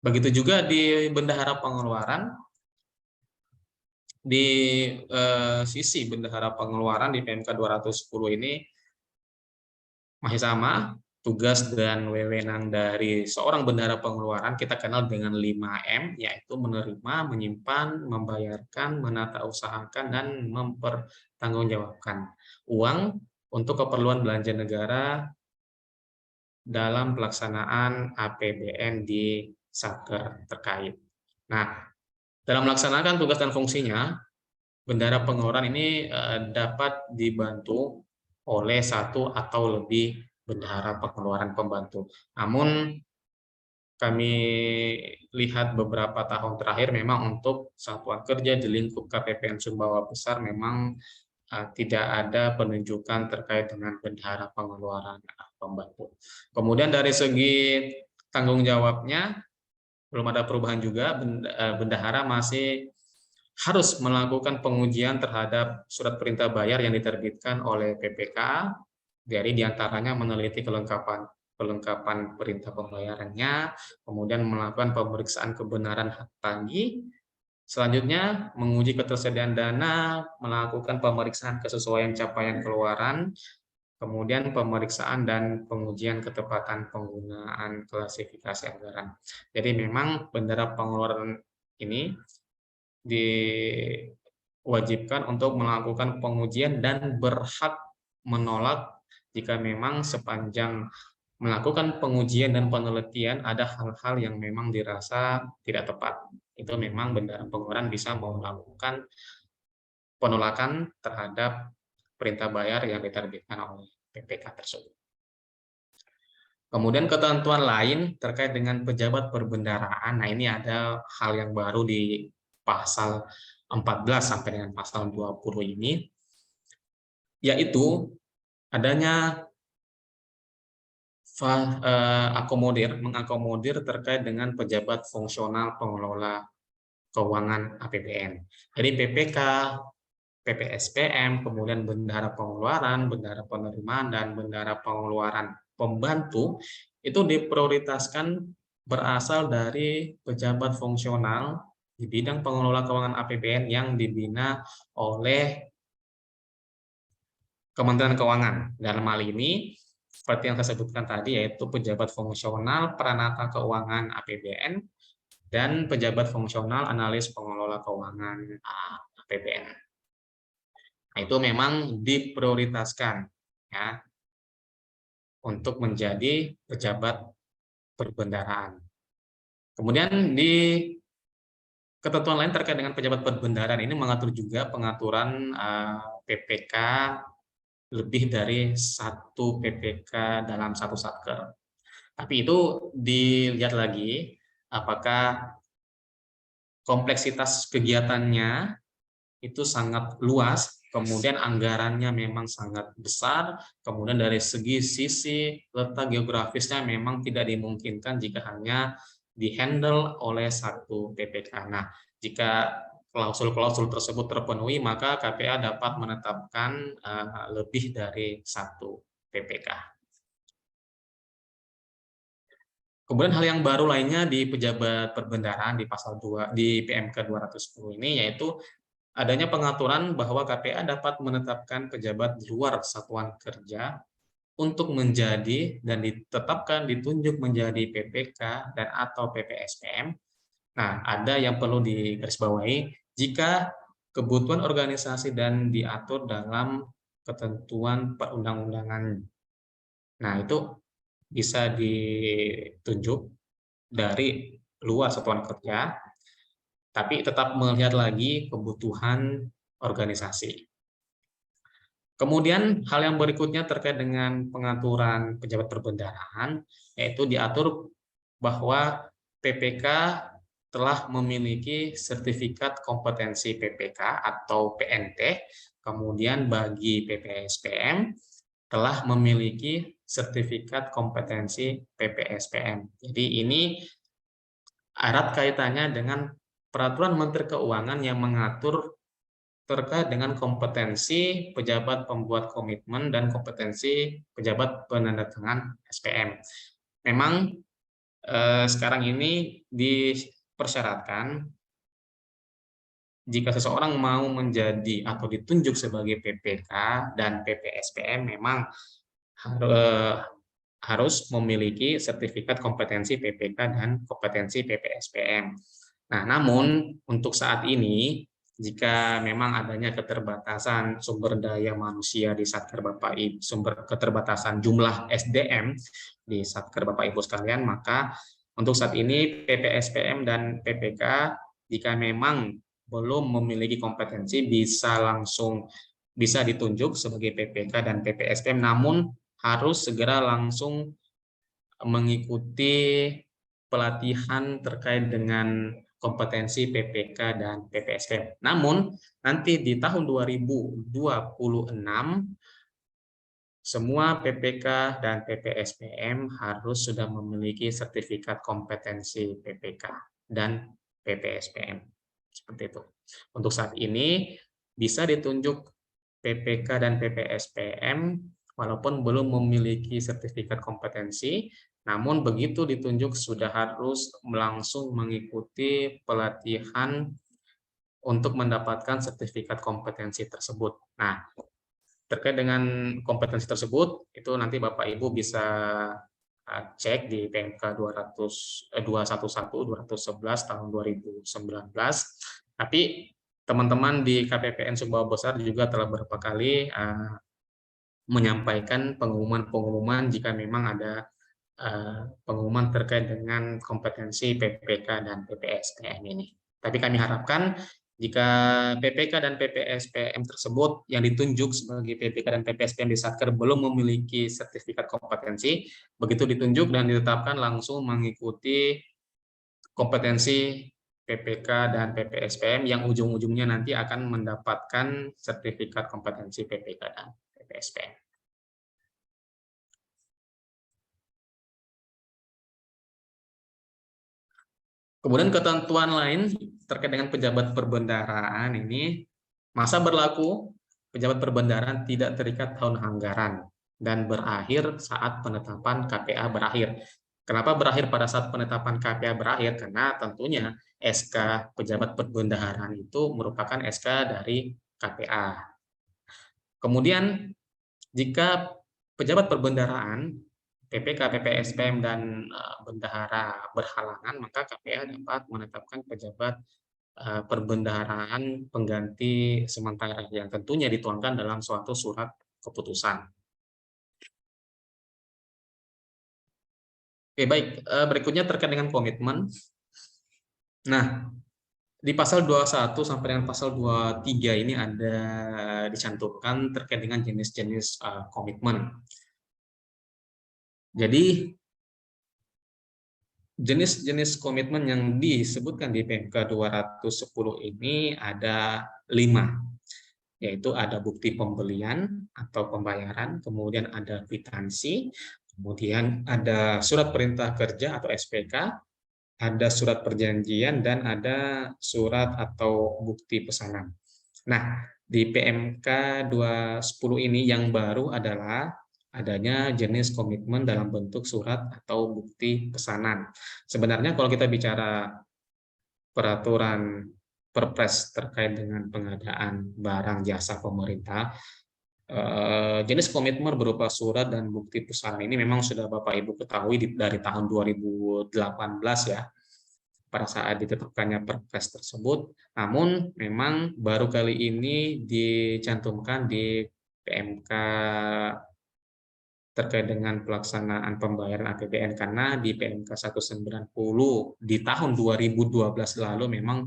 Begitu juga di bendahara pengeluaran. Di sisi bendahara pengeluaran di PMK 210 ini masih sama, tugas dan wewenang dari seorang bendahara pengeluaran kita kenal dengan 5M, yaitu menerima, menyimpan, membayarkan, menata usahakan, dan mempertanggungjawabkan uang untuk keperluan belanja negara dalam pelaksanaan APBN di Satker terkait. Nah, dalam melaksanakan tugas dan fungsinya, bendahara pengeluaran ini dapat dibantu oleh satu atau lebih bendahara pengeluaran pembantu. Namun kami lihat beberapa tahun terakhir memang untuk satuan kerja di lingkup KPPN Sumbawa Besar memang tidak ada penunjukan terkait dengan bendahara pengeluaran pembantu. Kemudian dari segi tanggung jawabnya belum ada perubahan juga, bendahara masih harus melakukan pengujian terhadap surat perintah bayar yang diterbitkan oleh PPK, Jadi diantaranya meneliti kelengkapan perintah pembayarannya, kemudian melakukan pemeriksaan kebenaran hak tagih, selanjutnya menguji ketersediaan dana, melakukan pemeriksaan kesesuaian capaian keluaran, kemudian pemeriksaan dan pengujian ketepatan penggunaan klasifikasi anggaran. Jadi memang bendera pengeluaran ini diwajibkan untuk melakukan pengujian dan berhak menolak jika memang sepanjang melakukan pengujian dan penelitian ada hal-hal yang memang dirasa tidak tepat. Itu memang bendera pengeluaran bisa melakukan penolakan terhadap perintah bayar yang diterbitkan oleh PPK tersebut. Kemudian ketentuan lain terkait dengan pejabat perbendaraan. Nah, ini ada hal yang baru di pasal 14 sampai dengan pasal 20 ini, yaitu adanya mengakomodir terkait dengan pejabat fungsional pengelola keuangan APBN. Jadi PPK, PPSPM, kemudian bendahara pengeluaran, bendahara penerimaan, dan bendahara pengeluaran pembantu itu diprioritaskan berasal dari pejabat fungsional di bidang pengelola keuangan APBN yang dibina oleh Kementerian Keuangan. Dalam hal ini, seperti yang saya sebutkan tadi, yaitu pejabat fungsional peranata keuangan APBN dan pejabat fungsional analis pengelola keuangan APBN. Nah, itu memang diprioritaskan ya untuk menjadi pejabat perbendaraan. Kemudian di ketentuan lain terkait dengan pejabat perbendaraan ini mengatur juga pengaturan PPK lebih dari satu PPK dalam satu satker. Tapi itu dilihat lagi apakah kompleksitas kegiatannya itu sangat luas, kemudian anggarannya memang sangat besar, kemudian dari sisi letak geografisnya memang tidak dimungkinkan jika hanya dihandle oleh satu PPK. Nah, jika klausul-klausul tersebut terpenuhi, maka KPA dapat menetapkan lebih dari satu PPK. Kemudian hal yang baru lainnya di pejabat perbendaraan di pasal 2 di PMK 210 ini yaitu adanya pengaturan bahwa KPA dapat menetapkan pejabat di luar satuan kerja untuk menjadi dan ditetapkan ditunjuk menjadi PPK dan atau PPSPM. Nah, ada yang perlu digarisbawahi jika kebutuhan organisasi dan diatur dalam ketentuan perundang-undangan. Nah, itu bisa ditunjuk dari luar satuan kerja, tapi tetap melihat lagi kebutuhan organisasi. Kemudian hal yang berikutnya terkait dengan pengaturan pejabat perbendaraan, yaitu diatur bahwa PPK telah memiliki sertifikat kompetensi PPK atau PNT, kemudian bagi PPSPM telah memiliki sertifikat kompetensi PPSPM. Jadi ini erat kaitannya dengan Peraturan Menteri Keuangan yang mengatur terkait dengan kompetensi pejabat pembuat komitmen dan kompetensi pejabat penandatangan SPM. Memang sekarang ini dipersyaratkan jika seseorang mau menjadi atau ditunjuk sebagai PPK dan PPSPM memang harus memiliki sertifikat kompetensi PPK dan kompetensi PPSPM. Nah, namun untuk saat ini, jika memang adanya keterbatasan sumber daya manusia di Satker Bapak Ibu, keterbatasan jumlah SDM di Satker Bapak Ibu sekalian, maka untuk saat ini PPSPM dan PPK jika memang belum memiliki kompetensi bisa ditunjuk sebagai PPK dan PPSPM, namun harus segera langsung mengikuti pelatihan terkait dengan kompetensi PPK dan PPSPM. Namun, nanti di tahun 2026, semua PPK dan PPSPM harus sudah memiliki sertifikat kompetensi PPK dan PPSPM. Seperti itu. Untuk saat ini, bisa ditunjuk PPK dan PPSPM walaupun belum memiliki sertifikat kompetensi, namun begitu ditunjuk sudah harus langsung mengikuti pelatihan untuk mendapatkan sertifikat kompetensi tersebut. Nah, terkait dengan kompetensi tersebut, itu nanti Bapak Ibu bisa cek di PMK 211 tahun 2019. Tapi teman-teman di KPPN Sumbawa Besar juga telah beberapa kali menyampaikan pengumuman-pengumuman jika memang ada pengumuman terkait dengan kompetensi PPK dan PPSPM ini. Tapi kami harapkan jika PPK dan PPSPM tersebut yang ditunjuk sebagai PPK dan PPSPM di Satker belum memiliki sertifikat kompetensi, begitu ditunjuk dan ditetapkan langsung mengikuti kompetensi PPK dan PPSPM yang ujung-ujungnya nanti akan mendapatkan sertifikat kompetensi PPK dan PPSPM. Kemudian ketentuan lain terkait dengan pejabat perbendaharaan ini, masa berlaku pejabat perbendaharaan tidak terikat tahun anggaran dan berakhir saat penetapan KPA berakhir. Kenapa berakhir pada saat penetapan KPA berakhir? Karena tentunya SK pejabat perbendaharaan itu merupakan SK dari KPA. Kemudian jika pejabat perbendaharaan PPK, PPSPM, dan bendahara berhalangan, maka KPA dapat menetapkan pejabat perbendaharaan pengganti sementara yang tentunya dituangkan dalam suatu surat keputusan. Oke, baik. Berikutnya terkait dengan komitmen. Nah, di pasal 21 sampai dengan pasal 23 ini ada dicantumkan terkait dengan jenis-jenis komitmen. Jadi, jenis-jenis komitmen yang disebutkan di PMK 210 ini ada 5, yaitu ada bukti pembelian atau pembayaran, kemudian ada kwitansi, kemudian ada surat perintah kerja atau SPK, ada surat perjanjian, dan ada surat atau bukti pesanan. Nah, di PMK 210 ini yang baru adalah adanya jenis komitmen dalam bentuk surat atau bukti pesanan. Sebenarnya kalau kita bicara peraturan Perpres terkait dengan pengadaan barang jasa pemerintah, jenis komitmen berupa surat dan bukti pesanan ini memang sudah Bapak Ibu ketahui dari tahun 2018 ya, pada saat ditetapkannya Perpres tersebut. Namun memang baru kali ini dicantumkan di PMK terkait dengan pelaksanaan pembayaran APBN, karena di PMK 190 di tahun 2012 lalu memang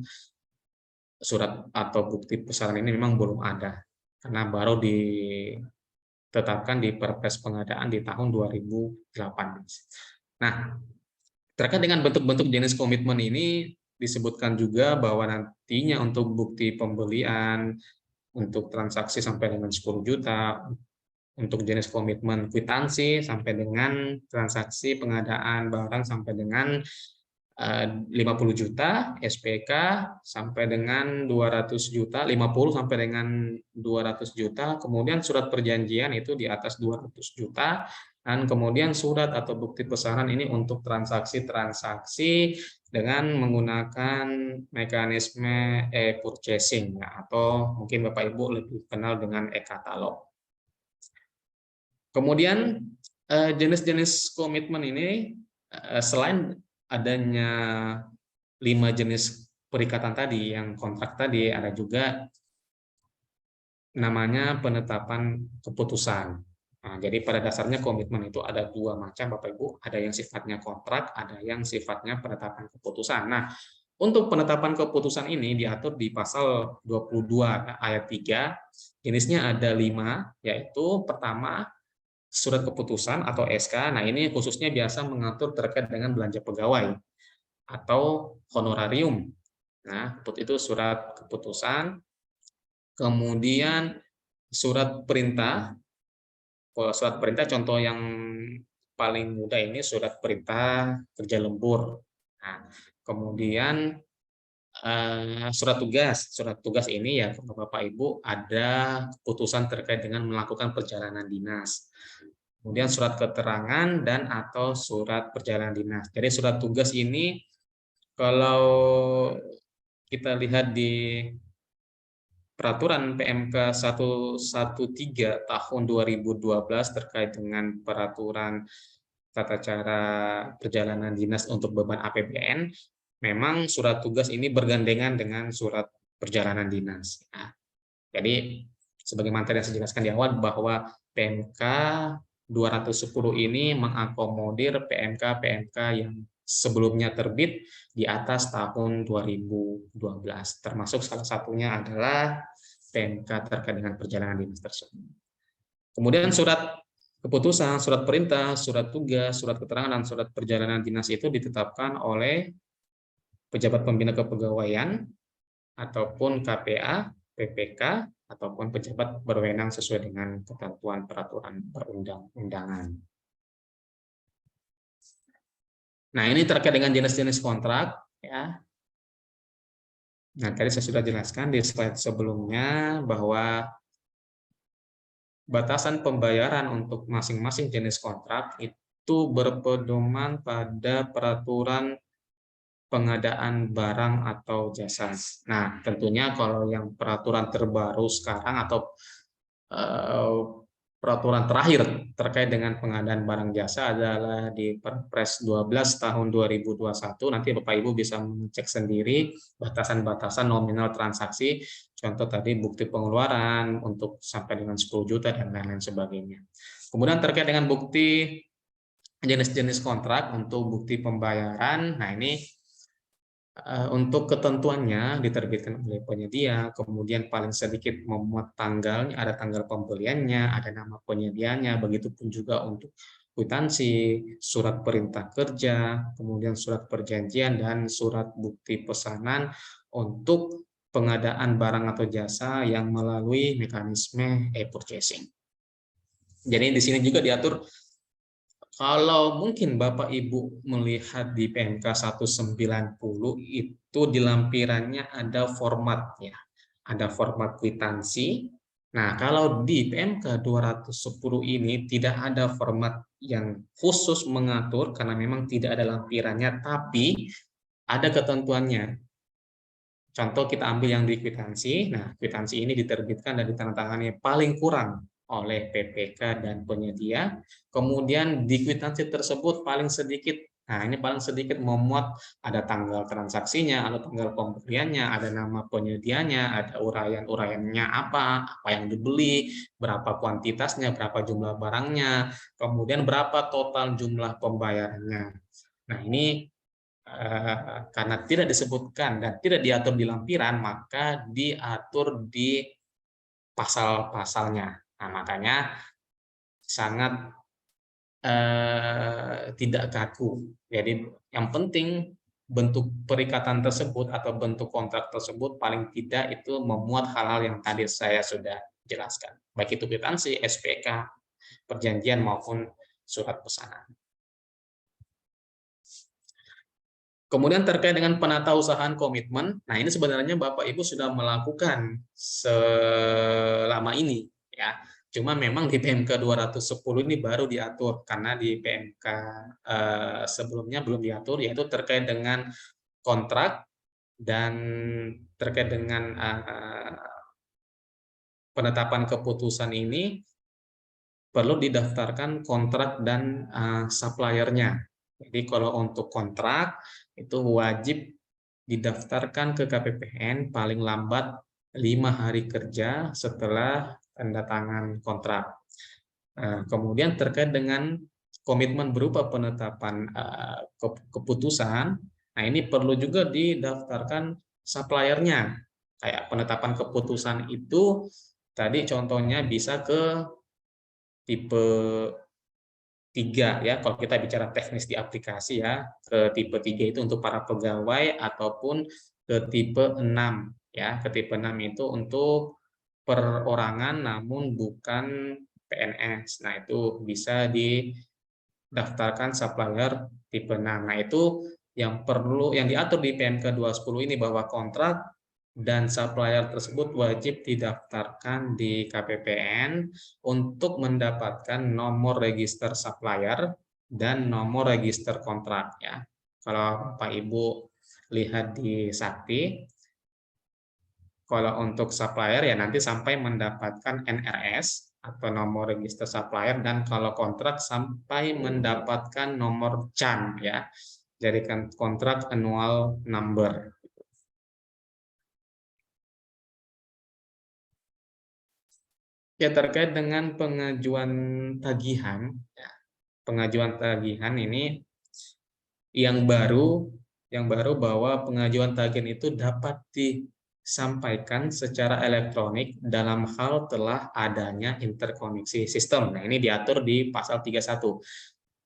surat atau bukti pesanan ini memang belum ada, karena baru ditetapkan di Perpres pengadaan di tahun 2018. Nah, terkait dengan bentuk-bentuk jenis komitmen ini disebutkan juga bahwa nantinya untuk bukti pembelian, untuk transaksi sampai dengan 10 juta, untuk jenis komitmen kwitansi sampai dengan transaksi pengadaan barang sampai dengan 50 juta, SPK sampai dengan 200 juta, 50 sampai dengan 200 juta, kemudian surat perjanjian itu di atas 200 juta, dan kemudian surat atau bukti pesanan ini untuk transaksi-transaksi dengan menggunakan mekanisme e-purchasing, atau mungkin Bapak Ibu lebih kenal dengan e-katalog. Kemudian jenis-jenis komitmen ini selain adanya 5 jenis perikatan tadi, yang kontrak tadi, ada juga namanya penetapan keputusan. Nah, jadi pada dasarnya komitmen itu ada 2 macam Bapak Ibu, ada yang sifatnya kontrak, ada yang sifatnya penetapan keputusan. Nah, untuk penetapan keputusan ini diatur di pasal 22 ayat 3, jenisnya ada 5, yaitu pertama surat keputusan atau SK. Nah, ini khususnya biasa mengatur terkait dengan belanja pegawai atau honorarium. Nah, itu surat keputusan. Kemudian surat perintah. Surat perintah contoh yang paling mudah ini surat perintah kerja lembur. Nah, kemudian surat tugas. Surat tugas ini ya kalau Bapak Ibu ada keputusan terkait dengan melakukan perjalanan dinas. Kemudian surat keterangan dan atau surat perjalanan dinas. Jadi surat tugas ini kalau kita lihat di peraturan PMK 113 tahun 2012 terkait dengan peraturan tata cara perjalanan dinas untuk beban APBN, memang surat tugas ini bergandengan dengan surat perjalanan dinas. Nah, jadi sebagaimana tadi saya jelaskan di awal bahwa PMK 210 ini mengakomodir PMK yang sebelumnya terbit di atas tahun 2012. Termasuk salah satunya adalah PMK terkait dengan perjalanan dinas tersebut. Kemudian surat keputusan, surat perintah, surat tugas, surat keterangan, dan surat perjalanan dinas itu ditetapkan oleh pejabat pembina kepegawaian ataupun KPA, PPK, ataupun pejabat berwenang sesuai dengan ketentuan peraturan perundang-undangan. Nah, ini terkait dengan jenis-jenis kontrak, ya. Nah, tadi saya sudah jelaskan di slide sebelumnya bahwa batasan pembayaran untuk masing-masing jenis kontrak itu berpedoman pada peraturan pengadaan barang atau jasa. Nah, tentunya kalau yang peraturan terbaru sekarang atau peraturan terakhir terkait dengan pengadaan barang jasa adalah di Perpres 12 tahun 2021. Nanti Bapak Ibu bisa mengecek sendiri batasan-batasan nominal transaksi. Contoh tadi bukti pengeluaran untuk sampai dengan 10 juta dan lain-lain sebagainya. Kemudian terkait dengan bukti jenis-jenis kontrak untuk bukti pembayaran. Nah, ini untuk ketentuannya diterbitkan oleh penyedia, kemudian paling sedikit memuat tanggalnya, ada tanggal pembeliannya, ada nama penyedianya, begitupun juga untuk kwitansi, surat perintah kerja, kemudian surat perjanjian, dan surat bukti pesanan untuk pengadaan barang atau jasa yang melalui mekanisme e-purchasing. Jadi di sini juga diatur. Kalau mungkin Bapak Ibu melihat di PMK 190 itu di lampirannya ada formatnya, ada format kwitansi. Nah, kalau di PMK 210 ini tidak ada format yang khusus mengatur karena memang tidak ada lampirannya, tapi ada ketentuannya. Contoh kita ambil yang di kwitansi. Nah, kwitansi ini diterbitkan dan ditandatangani paling kurang oleh PPK dan penyedia. Kemudian di kwitansi tersebut paling sedikit, nah ini paling sedikit memuat ada tanggal transaksinya, ada tanggal pembeliannya, ada nama penyedianya, ada uraian-uraiannya apa yang dibeli, berapa kuantitasnya, berapa jumlah barangnya, kemudian berapa total jumlah pembayarannya. Nah, ini karena tidak disebutkan dan tidak diatur di lampiran, maka diatur di pasal-pasalnya. Nah, makanya sangat tidak kaku. Jadi yang penting bentuk perikatan tersebut atau bentuk kontrak tersebut paling tidak itu memuat hal-hal yang tadi saya sudah jelaskan. Baik itu kwitansi, SPK, perjanjian maupun surat pesanan. Kemudian terkait dengan penatausahaan komitmen, nah ini sebenarnya Bapak Ibu sudah melakukan selama ini, ya. Cuma memang di PMK 210 ini baru diatur karena di PMK sebelumnya belum diatur, yaitu terkait dengan kontrak dan terkait dengan penetapan keputusan ini perlu didaftarkan kontrak dan suppliernya. Jadi kalau untuk kontrak itu wajib didaftarkan ke KPPN paling lambat 5 hari kerja setelah tanda tangan kontrak. Kemudian terkait dengan komitmen berupa penetapan keputusan, nah ini perlu juga didaftarkan suppliernya. Kayak penetapan keputusan itu tadi contohnya bisa ke tipe 3 ya, kalau kita bicara teknis di aplikasi ya, ke tipe 3 itu untuk para pegawai ataupun ke tipe 6 ya, ke tipe 6 itu untuk perorangan namun bukan PNS. Nah, itu bisa didaftarkan supplier tipe 6. Nah, itu yang diatur di PMK 210 ini bahwa kontrak dan supplier tersebut wajib didaftarkan di KPPN untuk mendapatkan nomor register supplier dan nomor register kontrak ya. Kalau Pak Ibu lihat di Sakti, kalau untuk supplier ya nanti sampai mendapatkan NRS atau nomor register supplier, dan kalau kontrak sampai mendapatkan nomor CAN ya. Jadi kan kontrak annual number. Ya, terkait dengan pengajuan tagihan, ya, pengajuan tagihan ini yang baru bahwa pengajuan tagihan itu dapat disampaikan secara elektronik dalam hal telah adanya interkoneksi sistem. Nah, ini diatur di pasal 31.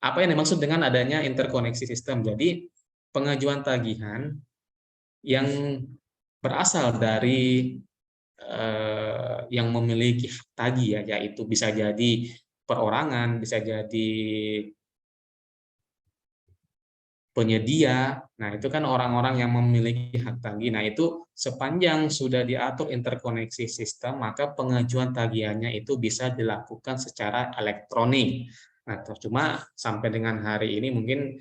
Apa yang dimaksud dengan adanya interkoneksi sistem? Jadi, pengajuan tagihan yang berasal dari yang memiliki hak tagih ya, yaitu bisa jadi perorangan, bisa jadi penyedia. Nah, itu kan orang-orang yang memiliki hak tagih. Nah, itu sepanjang sudah diatur interkoneksi sistem, maka pengajuan tagihannya itu bisa dilakukan secara elektronik. Nah, cuma sampai dengan hari ini mungkin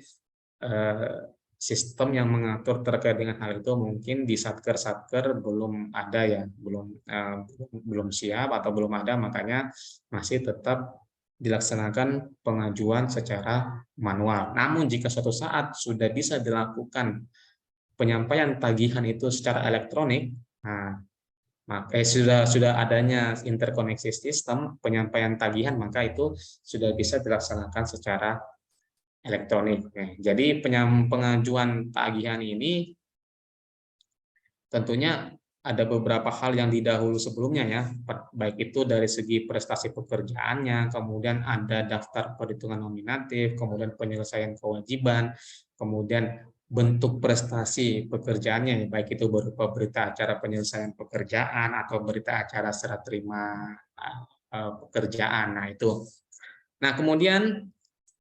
sistem yang mengatur terkait dengan hal itu mungkin di satker belum ada ya, belum siap atau belum ada, makanya masih tetap dilaksanakan pengajuan secara manual. Namun jika suatu saat sudah bisa dilakukan penyampaian tagihan itu secara elektronik, nah, maka sudah adanya interkoneksi sistem penyampaian tagihan, maka itu sudah bisa dilaksanakan secara elektronik. Jadi pengajuan tagihan ini tentunya ada beberapa hal yang didahulu sebelumnya ya, baik itu dari segi prestasi pekerjaannya, kemudian ada daftar perhitungan nominatif, kemudian penyelesaian kewajiban, kemudian bentuk prestasi pekerjaannya, baik itu berupa berita acara penyelesaian pekerjaan atau berita acara serah terima pekerjaan. Nah, itu. Nah, kemudian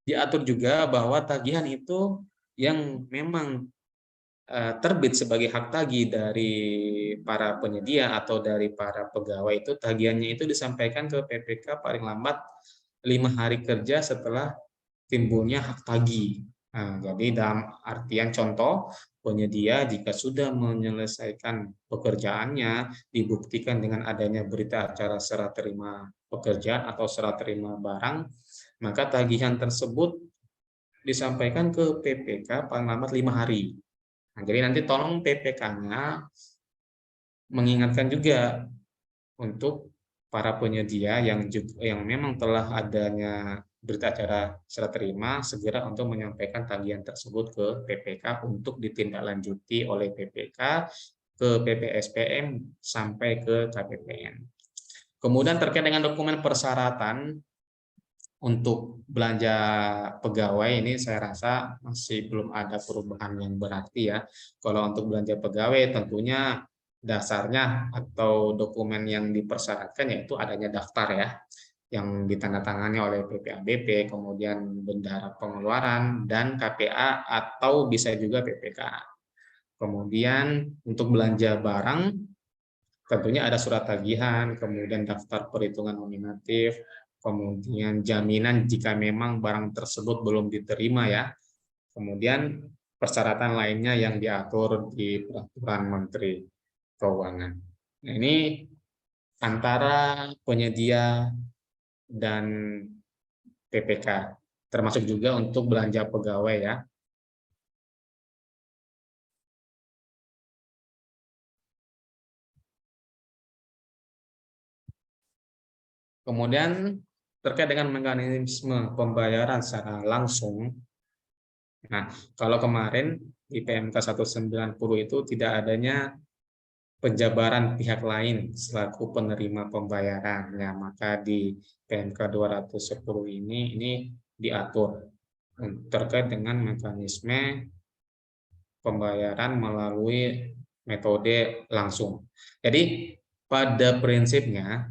diatur juga bahwa tagihan itu yang memang terbit sebagai hak tagih dari para penyedia atau dari para pegawai, itu tagihannya itu disampaikan ke PPK paling lambat 5 hari kerja setelah timbulnya hak tagih. Nah, jadi dalam artian contoh, penyedia jika sudah menyelesaikan pekerjaannya, dibuktikan dengan adanya berita acara serah terima pekerjaan atau serah terima barang, maka tagihan tersebut disampaikan ke PPK paling lambat 5 hari. Nah, jadi nanti tolong PPK-nya mengingatkan juga untuk para penyedia yang memang telah adanya berita acara serah terima, segera untuk menyampaikan tagihan tersebut ke PPK untuk ditindaklanjuti oleh PPK ke PPSPM sampai ke KPPN. Kemudian terkait dengan dokumen persyaratan untuk belanja pegawai, ini saya rasa masih belum ada perubahan yang berarti ya. Kalau untuk belanja pegawai tentunya dasarnya atau dokumen yang dipersyaratkan yaitu adanya daftar ya, yang ditandatangani oleh PPABP, kemudian bendahara pengeluaran, dan KPA atau bisa juga PPK. Kemudian untuk belanja barang tentunya ada surat tagihan, kemudian daftar perhitungan nominatif, kemudian jaminan jika memang barang tersebut belum diterima ya. Kemudian persyaratan lainnya yang diatur di Peraturan Menteri Keuangan. Nah, ini antara penyedia dan PPK, termasuk juga untuk belanja pegawai ya. Kemudian terkait dengan mekanisme pembayaran secara langsung. Nah, kalau kemarin di PMK 190 itu tidak adanya penjabaran pihak lain selaku penerima pembayaran. Ya, maka di PMK 210 ini diatur terkait dengan mekanisme pembayaran melalui metode langsung. Jadi pada prinsipnya,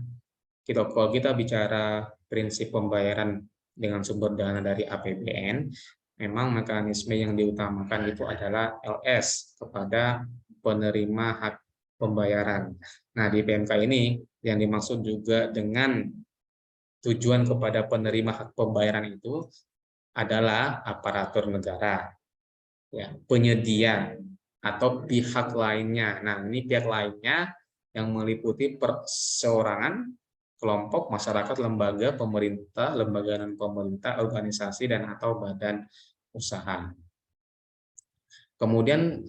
kalau kita bicara prinsip pembayaran dengan sumber dana dari APBN, memang mekanisme yang diutamakan itu adalah LS kepada penerima hak pembayaran. Nah, di PMK ini yang dimaksud juga dengan tujuan kepada penerima hak pembayaran itu adalah aparatur negara, ya, penyedia atau pihak lainnya. Nah, ini pihak lainnya yang meliputi perseorangan, kelompok, masyarakat, lembaga, pemerintah, lembaga non pemerintah, organisasi, dan atau badan usaha. Kemudian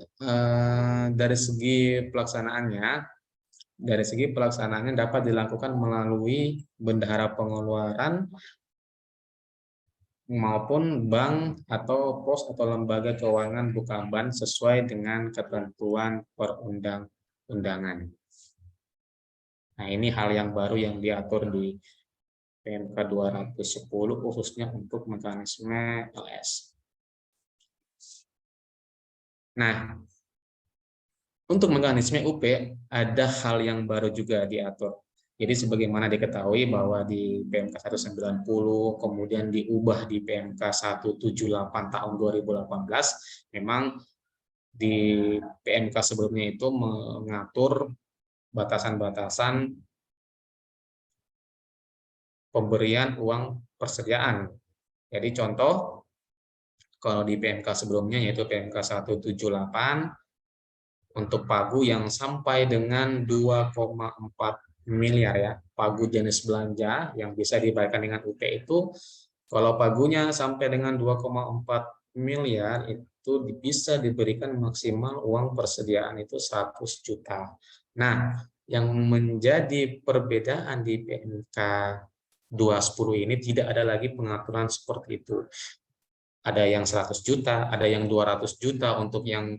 dari segi pelaksanaannya dapat dilakukan melalui bendahara pengeluaran maupun bank atau pos atau lembaga keuangan bukan bank sesuai dengan ketentuan perundang-undangan. Nah, ini hal yang baru yang diatur di PMK 210 khususnya untuk mekanisme LS. Nah, untuk mekanisme UP ada hal yang baru juga diatur. Jadi sebagaimana diketahui bahwa di PMK 190 kemudian diubah di PMK 178 tahun 2018, memang di PMK sebelumnya itu mengatur batasan-batasan pemberian uang persediaan. Jadi contoh, kalau di PMK sebelumnya yaitu PMK 178, untuk pagu yang sampai dengan 2,4 miliar ya, pagu jenis belanja yang bisa dibayarkan dengan UP itu, kalau pagunya sampai dengan 2,4 miliar itu bisa diberikan maksimal uang persediaan itu 100 juta. Nah, yang menjadi perbedaan di PMK 210 ini tidak ada lagi pengaturan seperti itu. Ada yang 100 juta, ada yang 200 juta untuk yang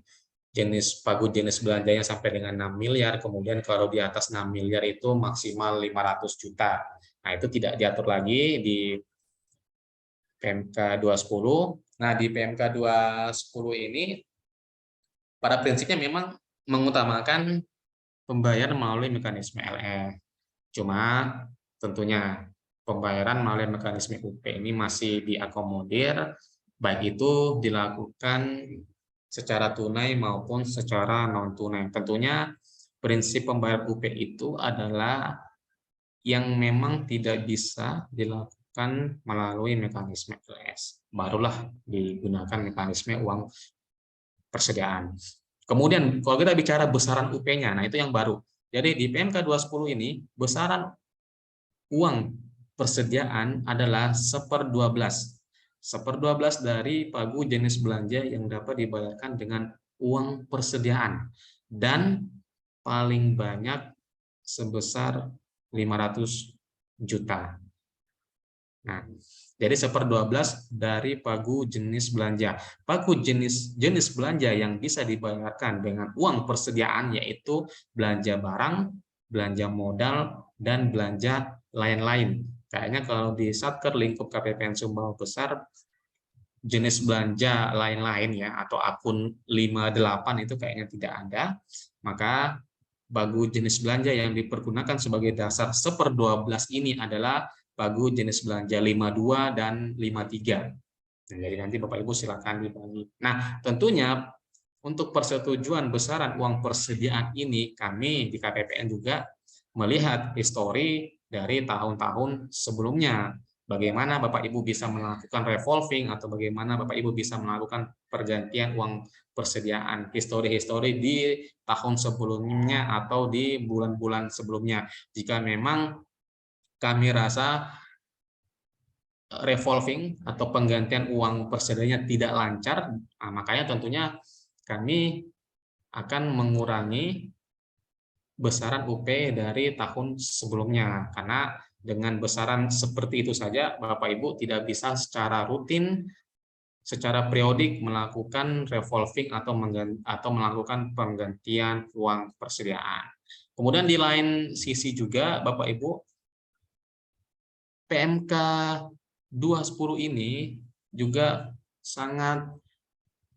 jenis pagu jenis belanjanya sampai dengan 6 miliar, kemudian kalau di atas 6 miliar itu maksimal 500 juta. Nah, itu tidak diatur lagi di PMK 210. Nah, di PMK 210 ini pada prinsipnya memang mengutamakan pembayaran melalui mekanisme LE. Cuma tentunya pembayaran melalui mekanisme UP ini masih diakomodir, baik itu dilakukan secara tunai maupun secara non-tunai. Tentunya prinsip pembayaran UP itu adalah yang memang tidak bisa dilakukan melalui mekanisme LS. Barulah digunakan mekanisme uang persediaan. Kemudian kalau kita bicara besaran UP-nya, nah itu yang baru. Jadi di PMK 210 ini besaran uang persediaan adalah 1/12. 1/12 dari pagu jenis belanja yang dapat dibayarkan dengan uang persediaan dan paling banyak sebesar 500 juta. Nah, jadi 1/12 dari pagu jenis belanja. Pagu jenis belanja yang bisa dibayarkan dengan uang persediaan yaitu belanja barang, belanja modal, dan belanja lain-lain. Kayaknya kalau di Satker lingkup KPPN Sumbawa Besar, jenis belanja lain-lain ya, atau akun 58 itu kayaknya tidak ada. Maka pagu jenis belanja yang dipergunakan sebagai dasar 1/12 ini adalah pagu jenis belanja 52 dan 53. Nah, jadi nanti Bapak Ibu silakan dibagi. Nah, tentunya untuk persetujuan besaran uang persediaan ini kami di KPPN juga melihat histori dari tahun-tahun sebelumnya. Bagaimana Bapak Ibu bisa melakukan revolving atau bagaimana Bapak Ibu bisa melakukan pergantian uang persediaan, histori-histori di tahun sebelumnya atau di bulan-bulan sebelumnya. Jika memang kami rasa revolving atau penggantian uang persediaannya tidak lancar, nah makanya tentunya kami akan mengurangi besaran UP dari tahun sebelumnya, karena dengan besaran seperti itu saja Bapak Ibu tidak bisa secara rutin, secara periodik melakukan revolving atau melakukan penggantian uang persediaan. Kemudian di lain sisi juga Bapak Ibu, PMK 210 ini juga sangat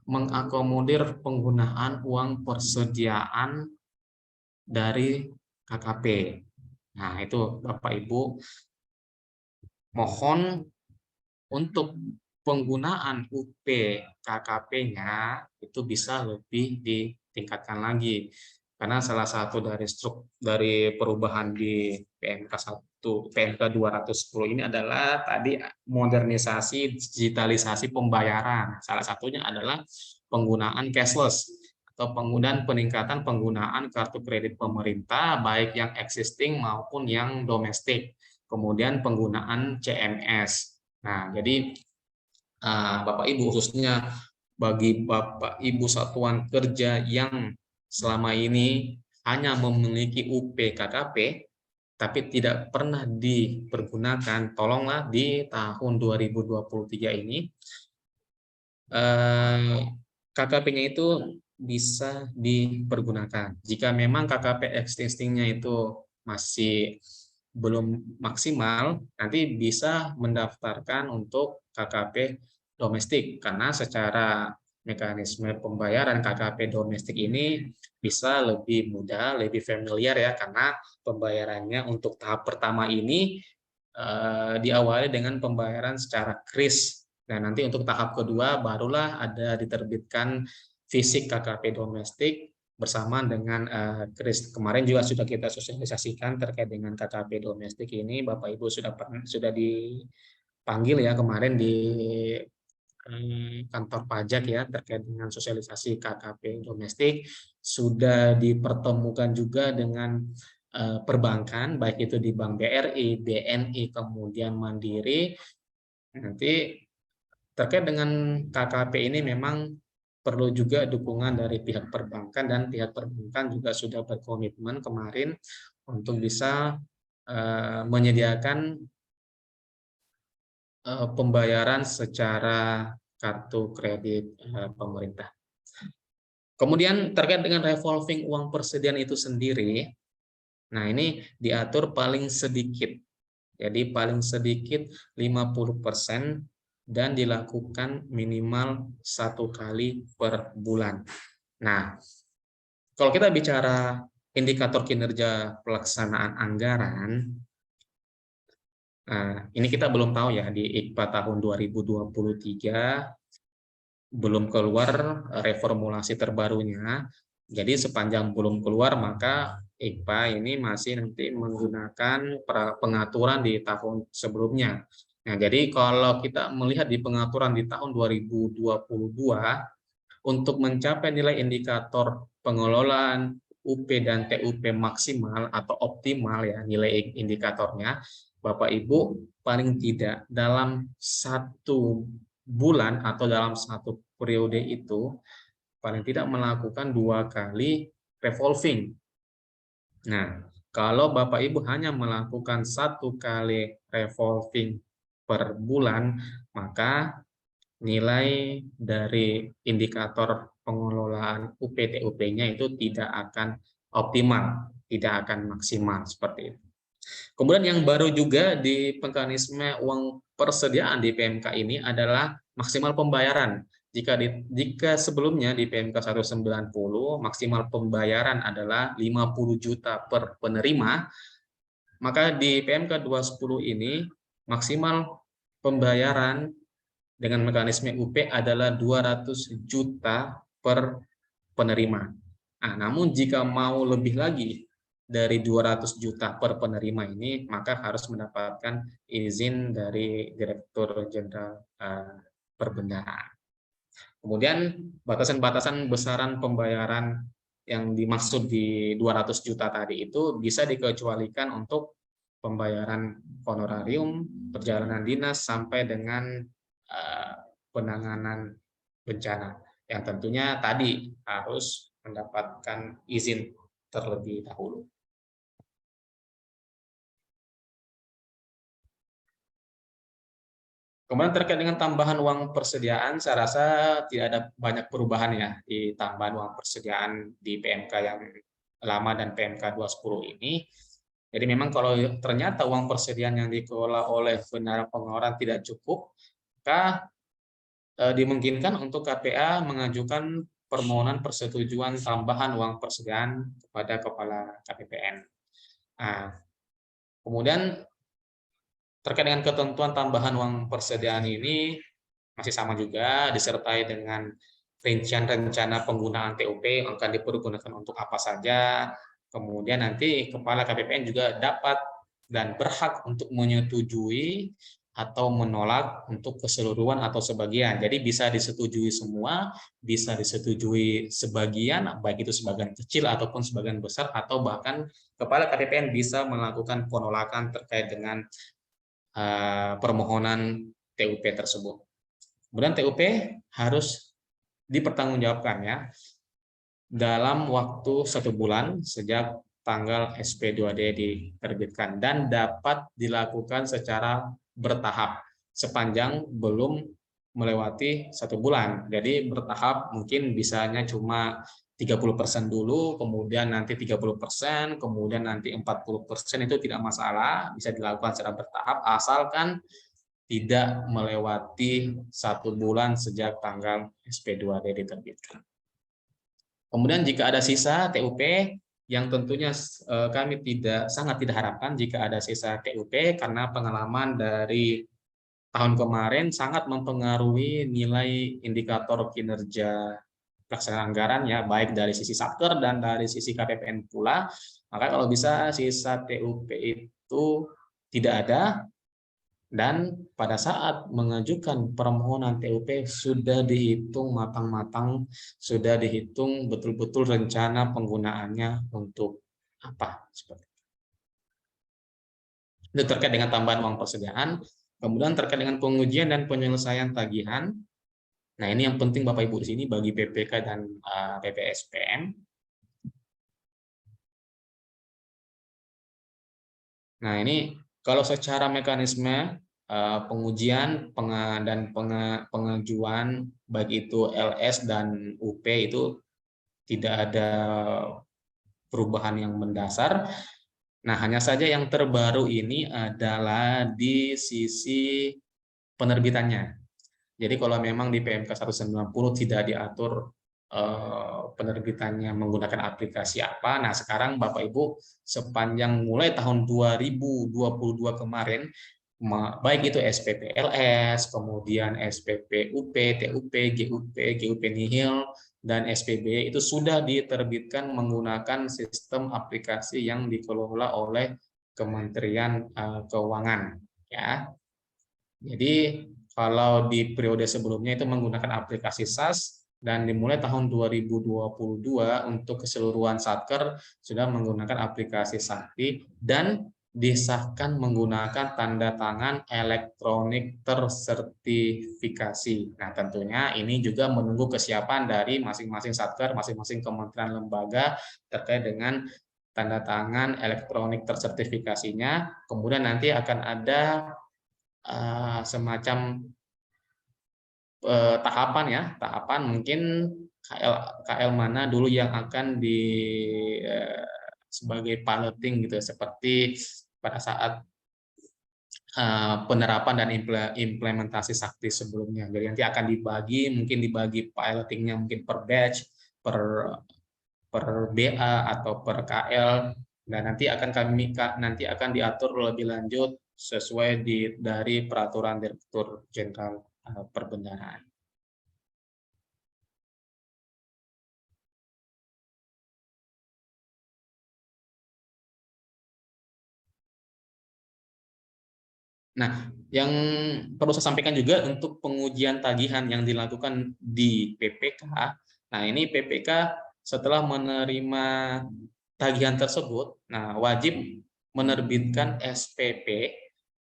mengakomodir penggunaan uang persediaan dari KKP. Nah, itu Bapak Ibu mohon untuk penggunaan UP KKP-nya itu bisa lebih ditingkatkan lagi. Karena salah satu dari perubahan di PMK 210 ini adalah tadi modernisasi digitalisasi pembayaran. Salah satunya adalah penggunaan cashless atau peningkatan penggunaan kartu kredit pemerintah baik yang existing maupun yang domestik. Kemudian penggunaan CMS. Nah, jadi Bapak Ibu, khususnya bagi Bapak Ibu satuan kerja yang selama ini hanya memiliki UP KKP tapi tidak pernah dipergunakan, tolonglah di tahun 2023 ini KKP-nya itu bisa dipergunakan. Jika memang KKP existing-nya itu masih belum maksimal, nanti bisa mendaftarkan untuk KKP domestik, karena secara mekanisme pembayaran KKP domestik ini bisa lebih mudah, lebih familiar ya, karena pembayarannya untuk tahap pertama ini diawali dengan pembayaran secara kris, dan nanti untuk tahap kedua barulah ada diterbitkan fisik KKP domestik bersama dengan kris. Kemarin juga sudah kita sosialisasikan terkait dengan KKP domestik ini, Bapak Ibu sudah dipanggil ya kemarin di kantor pajak ya terkait dengan sosialisasi KKP domestik, sudah dipertemukan juga dengan perbankan baik itu di Bank BRI, BNI, kemudian Mandiri. Nanti terkait dengan KKP ini memang perlu juga dukungan dari pihak perbankan, dan pihak perbankan juga sudah berkomitmen kemarin untuk bisa menyediakan pembayaran secara kartu kredit pemerintah. Kemudian terkait dengan revolving uang persediaan itu sendiri, nah ini diatur paling sedikit. Jadi paling sedikit 50% dan dilakukan minimal 1 kali per bulan. Nah, kalau kita bicara indikator kinerja pelaksanaan anggaran, ini kita belum tahu ya di IKPA tahun 2023 belum keluar reformulasi terbarunya. Jadi sepanjang belum keluar maka IKPA ini masih nanti menggunakan pengaturan di tahun sebelumnya. Nah, jadi kalau kita melihat di pengaturan di tahun 2022 untuk mencapai nilai indikator pengelolaan UP dan TUP maksimal atau optimal ya nilai indikatornya, Bapak Ibu paling tidak dalam 1 bulan atau dalam 1 periode itu paling tidak melakukan 2 kali revolving. Nah, kalau Bapak Ibu hanya melakukan 1 kali revolving per bulan, maka nilai dari indikator pengelolaan UP TUP-nya itu tidak akan optimal, tidak akan maksimal seperti itu. Kemudian yang baru juga di mekanisme uang persediaan di PMK ini adalah maksimal pembayaran. Jika sebelumnya di PMK 190 maksimal pembayaran adalah 50 juta per penerima, maka di PMK 210 ini maksimal pembayaran dengan mekanisme UP adalah 200 juta per penerima. Nah, namun jika mau lebih lagi dari 200 juta per penerima ini, maka harus mendapatkan izin dari Direktur Jenderal Perbendaharaan. Kemudian batasan-batasan besaran pembayaran yang dimaksud di 200 juta tadi itu bisa dikecualikan untuk pembayaran honorarium, perjalanan dinas, sampai dengan penanganan bencana, yang tentunya tadi harus mendapatkan izin terlebih dahulu. Kemudian terkait dengan tambahan uang persediaan, saya rasa tidak ada banyak perubahan ya di tambahan uang persediaan di PMK yang lama dan PMK 210 ini. Jadi memang kalau ternyata uang persediaan yang dikelola oleh Bendahara Pengeluaran tidak cukup, maka dimungkinkan untuk KPA mengajukan permohonan persetujuan tambahan uang persediaan kepada Kepala KPPN. Nah, kemudian terkait dengan ketentuan tambahan uang persediaan ini, masih sama juga, disertai dengan rincian rencana penggunaan TUP akan dipergunakan untuk apa saja. Kemudian nanti Kepala KPPN juga dapat dan berhak untuk menyetujui atau menolak untuk keseluruhan atau sebagian. Jadi bisa disetujui semua, bisa disetujui sebagian, baik itu sebagian kecil ataupun sebagian besar, atau bahkan Kepala KPPN bisa melakukan penolakan terkait dengan permohonan TUP tersebut. Kemudian TUP harus dipertanggungjawabkan ya dalam waktu 1 bulan sejak tanggal SP2D diterbitkan dan dapat dilakukan secara bertahap sepanjang belum melewati 1 bulan. Jadi bertahap, mungkin bisanya cuma 30% dulu, kemudian nanti 30%, kemudian nanti 40%, itu tidak masalah, bisa dilakukan secara bertahap asalkan tidak melewati 1 bulan sejak tanggal SP2D diterbitkan. Kemudian jika ada sisa TUP, yang tentunya kami sangat tidak harapkan jika ada sisa TUP, karena pengalaman dari tahun kemarin sangat mempengaruhi nilai indikator kinerja pelaksanaan anggaran ya, baik dari sisi Satker dan dari sisi KPPN pula. Maka kalau bisa sisa TUP itu tidak ada, dan pada saat mengajukan permohonan TUP sudah dihitung matang-matang, sudah dihitung betul-betul rencana penggunaannya untuk apa. Itu terkait dengan tambahan uang persediaan. Kemudian terkait dengan pengujian dan penyelesaian tagihan. Nah, ini yang penting Bapak Ibu di sini bagi PPK dan PPSPM. Nah, ini kalau secara mekanisme pengujian dan pengajuan baik itu LS dan UP itu tidak ada perubahan yang mendasar. Nah, hanya saja yang terbaru ini adalah di sisi penerbitannya. Jadi kalau memang di PMK 190 tidak diatur penerbitannya menggunakan aplikasi apa. Nah, sekarang Bapak Ibu sepanjang mulai tahun 2022 kemarin, baik itu SPP LS, kemudian SPP UP, TUP, GUP nihil, dan SPB itu sudah diterbitkan menggunakan sistem aplikasi yang dikelola oleh Kementerian Keuangan ya. Jadi kalau di periode sebelumnya itu menggunakan aplikasi SAS, dan dimulai tahun 2022 untuk keseluruhan Satker sudah menggunakan aplikasi Sakti dan disahkan menggunakan tanda tangan elektronik tersertifikasi. Nah, tentunya ini juga menunggu kesiapan dari masing-masing Satker, masing-masing kementerian lembaga terkait dengan tanda tangan elektronik tersertifikasinya. Kemudian nanti akan ada semacam tahapan mungkin KL mana dulu yang akan sebagai piloting gitu, seperti pada saat penerapan dan implementasi Sakti sebelumnya. Jadi nanti akan dibagi pilotingnya mungkin per batch, per BA atau per KL, dan nanti akan diatur lebih lanjut sesuai dari peraturan Direktur Jenderal Perbendaharaan. Nah, yang perlu saya sampaikan juga untuk pengujian tagihan yang dilakukan di PPK. Nah, ini PPK setelah menerima tagihan tersebut, nah wajib menerbitkan SPP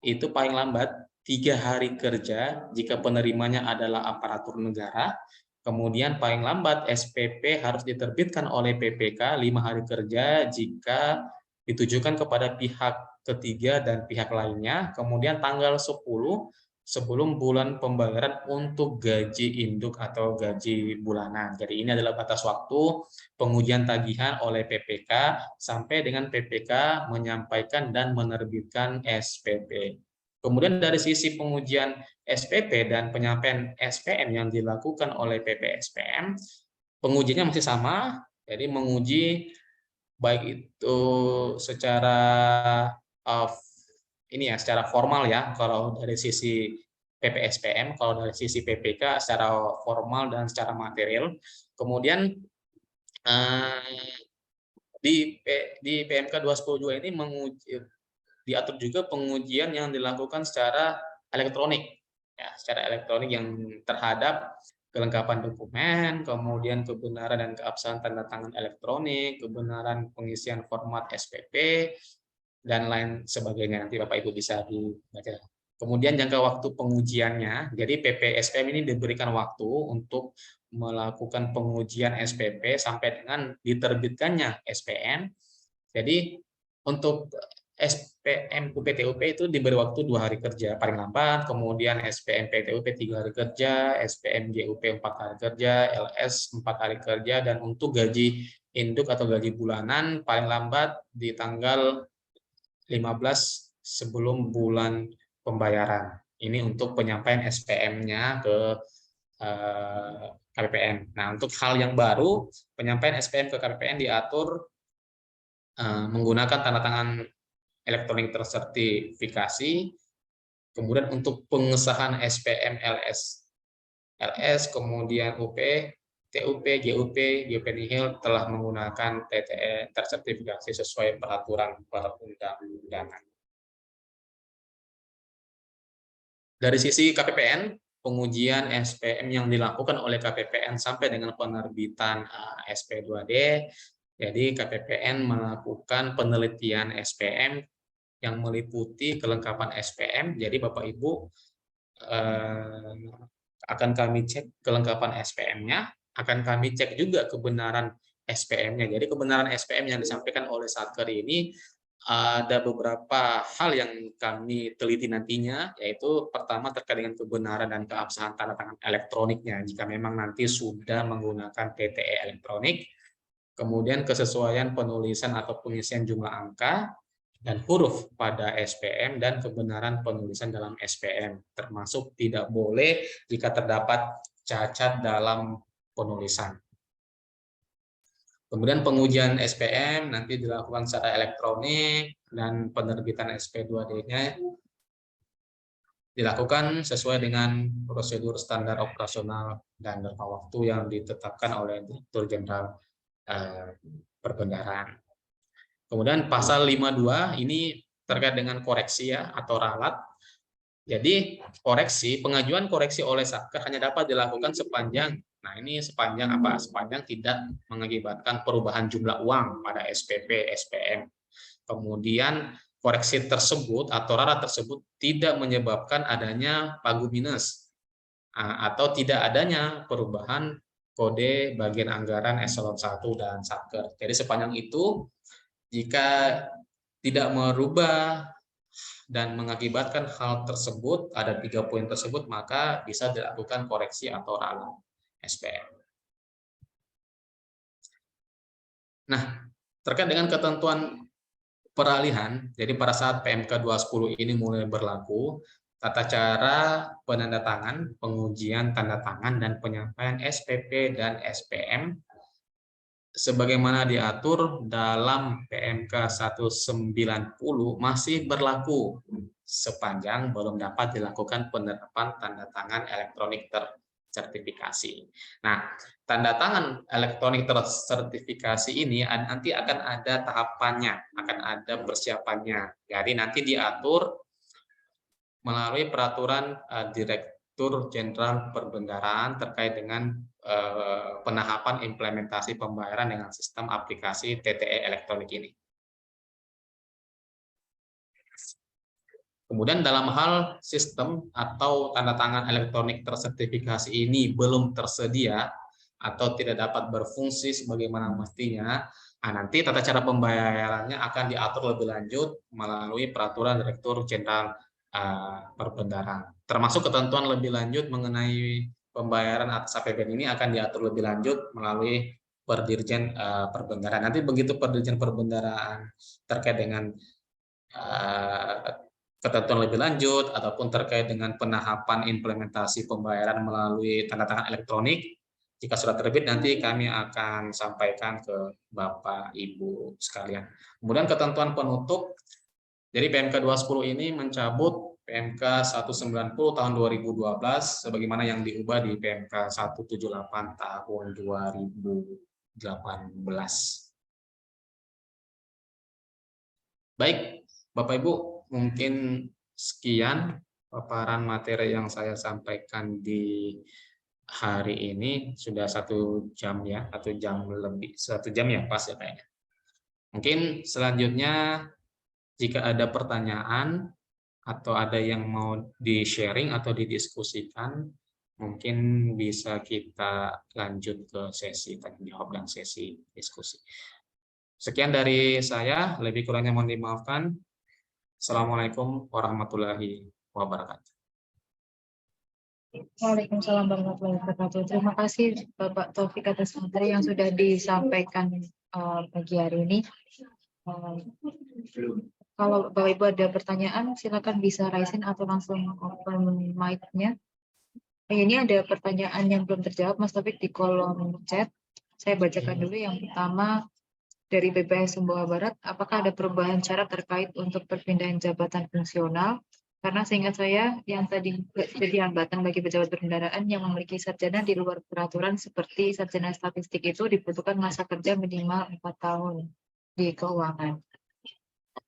itu paling lambat 3 hari kerja jika penerimanya adalah aparatur negara. Kemudian paling lambat SPP harus diterbitkan oleh PPK 5 hari kerja jika ditujukan kepada pihak ketiga dan pihak lainnya. Kemudian tanggal 10 sebelum bulan pembayaran untuk gaji induk atau gaji bulanan. Jadi ini adalah batas waktu pengujian tagihan oleh PPK sampai dengan PPK menyampaikan dan menerbitkan SPP. Kemudian dari sisi pengujian SPP dan penyampaian SPM yang dilakukan oleh PPSPM, pengujinya masih sama, jadi menguji baik itu secara secara formal ya, kalau dari sisi PPSPM kalau dari sisi PPK secara formal dan secara material. Kemudian di PMK 210.2 ini diatur juga pengujian yang dilakukan secara elektronik, ya, secara elektronik yang terhadap kelengkapan dokumen, kemudian kebenaran dan keabsahan tanda tangan elektronik, kebenaran pengisian format SPP, dan lain sebagainya. Nanti Bapak Ibu bisa dibaca. Kemudian jangka waktu pengujiannya, jadi PPSPM ini diberikan waktu untuk melakukan pengujian SPP sampai dengan diterbitkannya SPM. Jadi untuk SPM UPTUP itu diberi waktu 2 hari kerja paling lambat, kemudian SPM PTUP 3 hari kerja, SPM GUP 4 hari kerja, LS 4 hari kerja, dan untuk gaji induk atau gaji bulanan paling lambat di tanggal 15 sebelum bulan pembayaran. Ini untuk penyampaian SPM-nya ke KPPN. Nah, untuk hal yang baru, penyampaian SPM ke KPPN diatur menggunakan tanda tangan elektronik tersertifikasi. Kemudian untuk pengesahan SPM LS, kemudian UP, TUP, GUP, GUP nihil telah menggunakan TTE tersertifikasi sesuai peraturan perundang-undangan. Dari sisi KPPN, pengujian SPM yang dilakukan oleh KPPN sampai dengan penerbitan SP2D, jadi KPPN melakukan penelitian SPM yang meliputi kelengkapan SPM. Jadi Bapak Ibu akan kami cek kelengkapan SPM-nya, akan kami cek juga kebenaran SPM-nya. Jadi kebenaran SPM yang disampaikan oleh Satker ini ada beberapa hal yang kami teliti nantinya, yaitu pertama terkait dengan kebenaran dan keabsahan tanda tangan elektroniknya jika memang nanti sudah menggunakan TTE elektronik, kemudian kesesuaian penulisan atau pengisian jumlah angka dan huruf pada SPM, dan kebenaran penulisan dalam SPM, termasuk tidak boleh jika terdapat cacat dalam penulisan. Kemudian pengujian SPM nanti dilakukan secara elektronik dan penerbitan SP2D-nya dilakukan sesuai dengan prosedur standar operasional dan jangka waktu yang ditetapkan oleh Direktur Jenderal Perbendaharaan. Kemudian pasal 52 ini terkait dengan koreksi ya atau ralat. Jadi pengajuan koreksi oleh Satker hanya dapat dilakukan sepanjang, nah ini sepanjang apa? Sepanjang tidak mengakibatkan perubahan jumlah uang pada SPP, SPM. Kemudian koreksi tersebut atau ralat tersebut tidak menyebabkan adanya pagu minus atau tidak adanya perubahan kode bagian anggaran eselon 1 dan Satker. Jadi sepanjang itu, jika tidak merubah dan mengakibatkan hal tersebut, ada 3 poin tersebut, maka bisa dilakukan koreksi atau ralat SPM. Nah, terkait dengan ketentuan peralihan, jadi pada saat PMK 210 ini mulai berlaku, tata cara penandatangan, pengujian tanda tangan, dan penyampaian SPP dan SPM sebagaimana diatur dalam PMK 190 masih berlaku sepanjang belum dapat dilakukan penerapan tanda tangan elektronik tersertifikasi. Nah, tanda tangan elektronik tersertifikasi ini nanti akan ada tahapannya, akan ada persiapannya. Jadi nanti diatur melalui peraturan Direktur Jenderal Perbendaharaan terkait dengan penahapan implementasi pembayaran dengan sistem aplikasi TTE elektronik ini. Kemudian dalam hal sistem atau tanda tangan elektronik tersertifikasi ini belum tersedia atau tidak dapat berfungsi sebagaimana mestinya, nanti tata cara pembayarannya akan diatur lebih lanjut melalui peraturan Direktur Jenderal Perbendaharaan. Termasuk ketentuan lebih lanjut mengenai pembayaran atas APBN ini akan diatur lebih lanjut melalui Perdirjen Perbendaharaan. Nanti begitu Perdirjen Perbendaharaan terkait dengan ketentuan lebih lanjut ataupun terkait dengan penahapan implementasi pembayaran melalui tanda tangan elektronik, jika sudah terbit nanti kami akan sampaikan ke Bapak Ibu sekalian. Kemudian ketentuan penutup, jadi PMK 210 ini mencabut PMK 190 tahun 2012 sebagaimana yang diubah di PMK 178 tahun 2018. Baik, Bapak Ibu, mungkin sekian paparan materi yang saya sampaikan di hari ini. Sudah 1 jam ya, 1 jam lebih, 1 jam ya pas ya kayaknya. Mungkin selanjutnya jika ada pertanyaan atau ada yang mau di-sharing atau didiskusikan, mungkin bisa kita lanjut ke sesi tanya jawab dan sesi diskusi. Sekian dari saya, lebih kurangnya mohon dimaafkan. Assalamualaikum warahmatullahi wabarakatuh. Waalaikumsalam warahmatullahi wabarakatuh. Terima kasih Bapak Taufik atas materi yang sudah disampaikan pagi hari ini. Kalau Bapak Ibu ada pertanyaan, silakan bisa raise atau langsung open mic-nya. Ini ada pertanyaan yang belum terjawab, Mas Taufik, di kolom chat. Saya bacakan dulu. Yang pertama dari BPS Sumbawa Barat, apakah ada perubahan cara terkait untuk perpindahan jabatan fungsional? Karena seingat saya yang tadi jadi hambatan bagi pejabat berkendaraan yang memiliki sarjana di luar peraturan seperti sarjana statistik itu dibutuhkan masa kerja minimal 4 tahun di keuangan.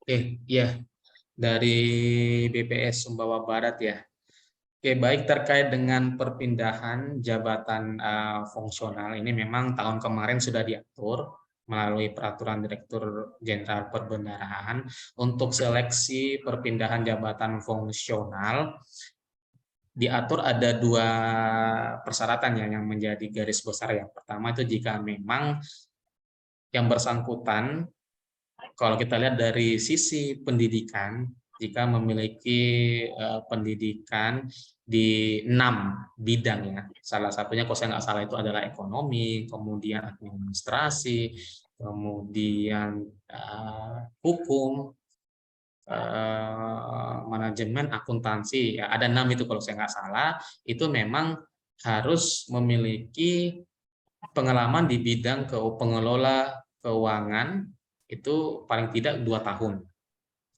Oke, ya, dari BPS Sumbawa Barat ya. Oke, baik, terkait dengan perpindahan jabatan fungsional ini memang tahun kemarin sudah diatur melalui Peraturan Direktur Jenderal Perbendaharaan untuk seleksi perpindahan jabatan fungsional. Diatur ada 2 persyaratan ya yang menjadi garis besar. Yang pertama itu jika memang yang bersangkutan, kalau kita lihat dari sisi pendidikan, jika memiliki pendidikan di 6 bidang ya, salah satunya kalau saya nggak salah itu adalah ekonomi, kemudian administrasi, kemudian hukum, manajemen, akuntansi, ya, ada 6 itu kalau saya nggak salah, itu memang harus memiliki pengalaman di bidang pengelola keuangan itu paling tidak 2 tahun.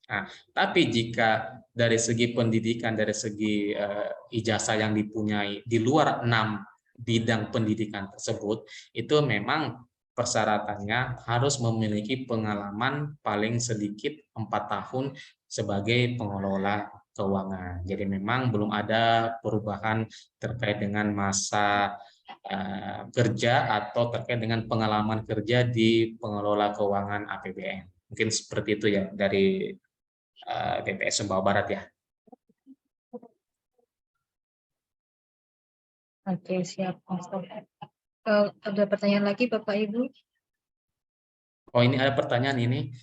Nah, tapi jika dari segi pendidikan, dari segi ijazah yang dipunyai di luar 6 bidang pendidikan tersebut, itu memang persyaratannya harus memiliki pengalaman paling sedikit 4 tahun sebagai pengelola keuangan. Jadi memang belum ada perubahan terkait dengan masa kerja atau terkait dengan pengalaman kerja di pengelola keuangan APBN. Mungkin seperti itu ya dari BPS Sumbawa Barat ya. Oke, siap, Mas Taufik. Ada pertanyaan lagi Bapak Ibu? Oh, ini ada pertanyaan ini.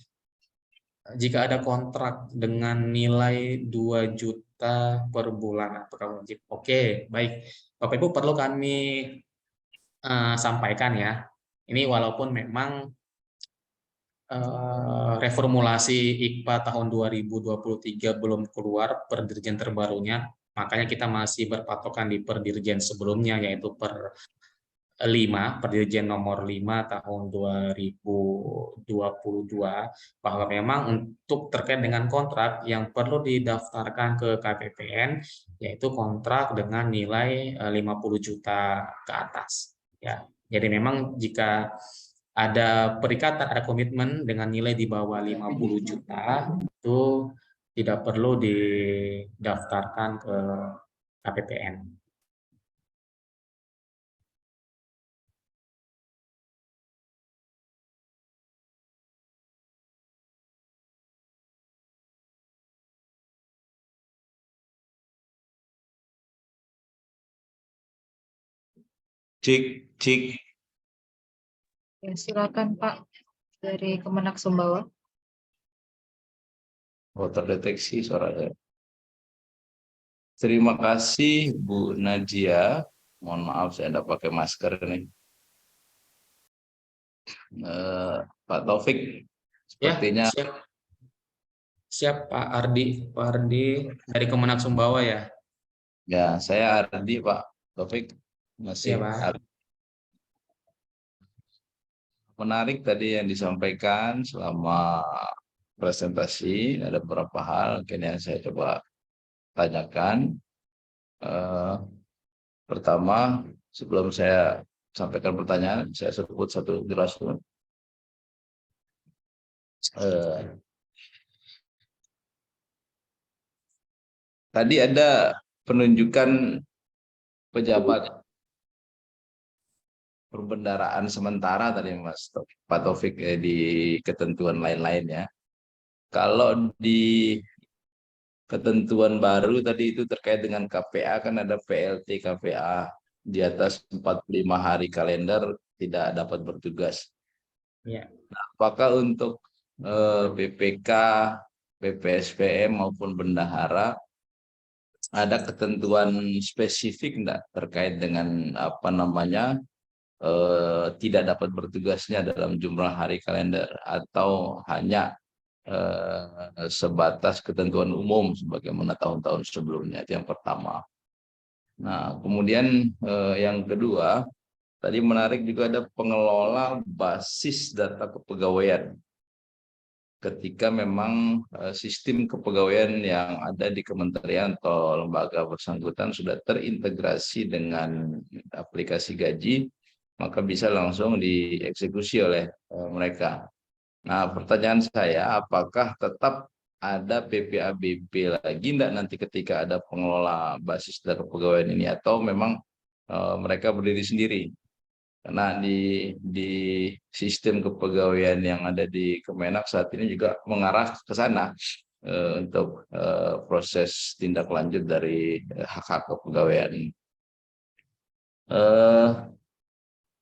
Jika ada kontrak dengan nilai 2 juta per bulan, apakah wajib? Oke, baik. Bapak Ibu perlu kami sampaikan ya. Ini walaupun memang reformulasi IKPA tahun 2023 belum keluar per dirjen terbarunya, makanya kita masih berpatokan di per dirjen sebelumnya yaitu per dirjen nomor 5 tahun 2022, bahwa memang untuk terkait dengan kontrak yang perlu didaftarkan ke KPPN yaitu kontrak dengan nilai 50 juta ke atas ya. Jadi memang jika ada perikatan, ada komitmen dengan nilai di bawah 50 juta itu tidak perlu didaftarkan ke KPPN. Cik. Ya, silakan Pak dari Kemenak Sumbawa. Oh, terdeteksi suaranya. Terima kasih Bu Najia. Mohon maaf saya tidak pakai masker nih. Pak Taufik, sepertinya Ya, siap Pak Ardi. Pak Ardi dari Kemenak Sumbawa ya. ya saya Ardi Pak Taufik masih Ya, Pak. Menarik tadi yang disampaikan selama presentasi, ada beberapa hal mungkin yang saya coba tanyakan. Pertama, sebelum saya sampaikan pertanyaan, saya sebut satu jelas dulu. Tadi ada penunjukan pejabat perbendaharaan sementara tadi Pak Taufik di ketentuan lain-lain ya. Kalau di ketentuan baru tadi itu terkait dengan KPA kan ada PLT KPA di atas 45 hari kalender tidak dapat bertugas. Ya. Nah, apakah untuk PPK, PPSPM maupun bendahara ada ketentuan spesifik enggak terkait dengan apa namanya tidak dapat bertugasnya dalam jumlah hari kalender atau hanya sebatas ketentuan umum sebagaimana tahun-tahun sebelumnya? Itu yang pertama. Nah, kemudian yang kedua, tadi menarik juga ada pengelola basis data kepegawaian. Ketika memang sistem kepegawaian yang ada di kementerian atau lembaga bersangkutan sudah terintegrasi dengan aplikasi gaji, maka bisa langsung dieksekusi oleh mereka. Nah, pertanyaan saya, apakah tetap ada PPABP lagi enggak nanti ketika ada pengelola basis data kepegawaian ini, atau memang mereka berdiri sendiri? Karena di sistem kepegawaian yang ada di Kemenak saat ini juga mengarah ke sana untuk proses tindak lanjut dari hak-hak kepegawaian ini.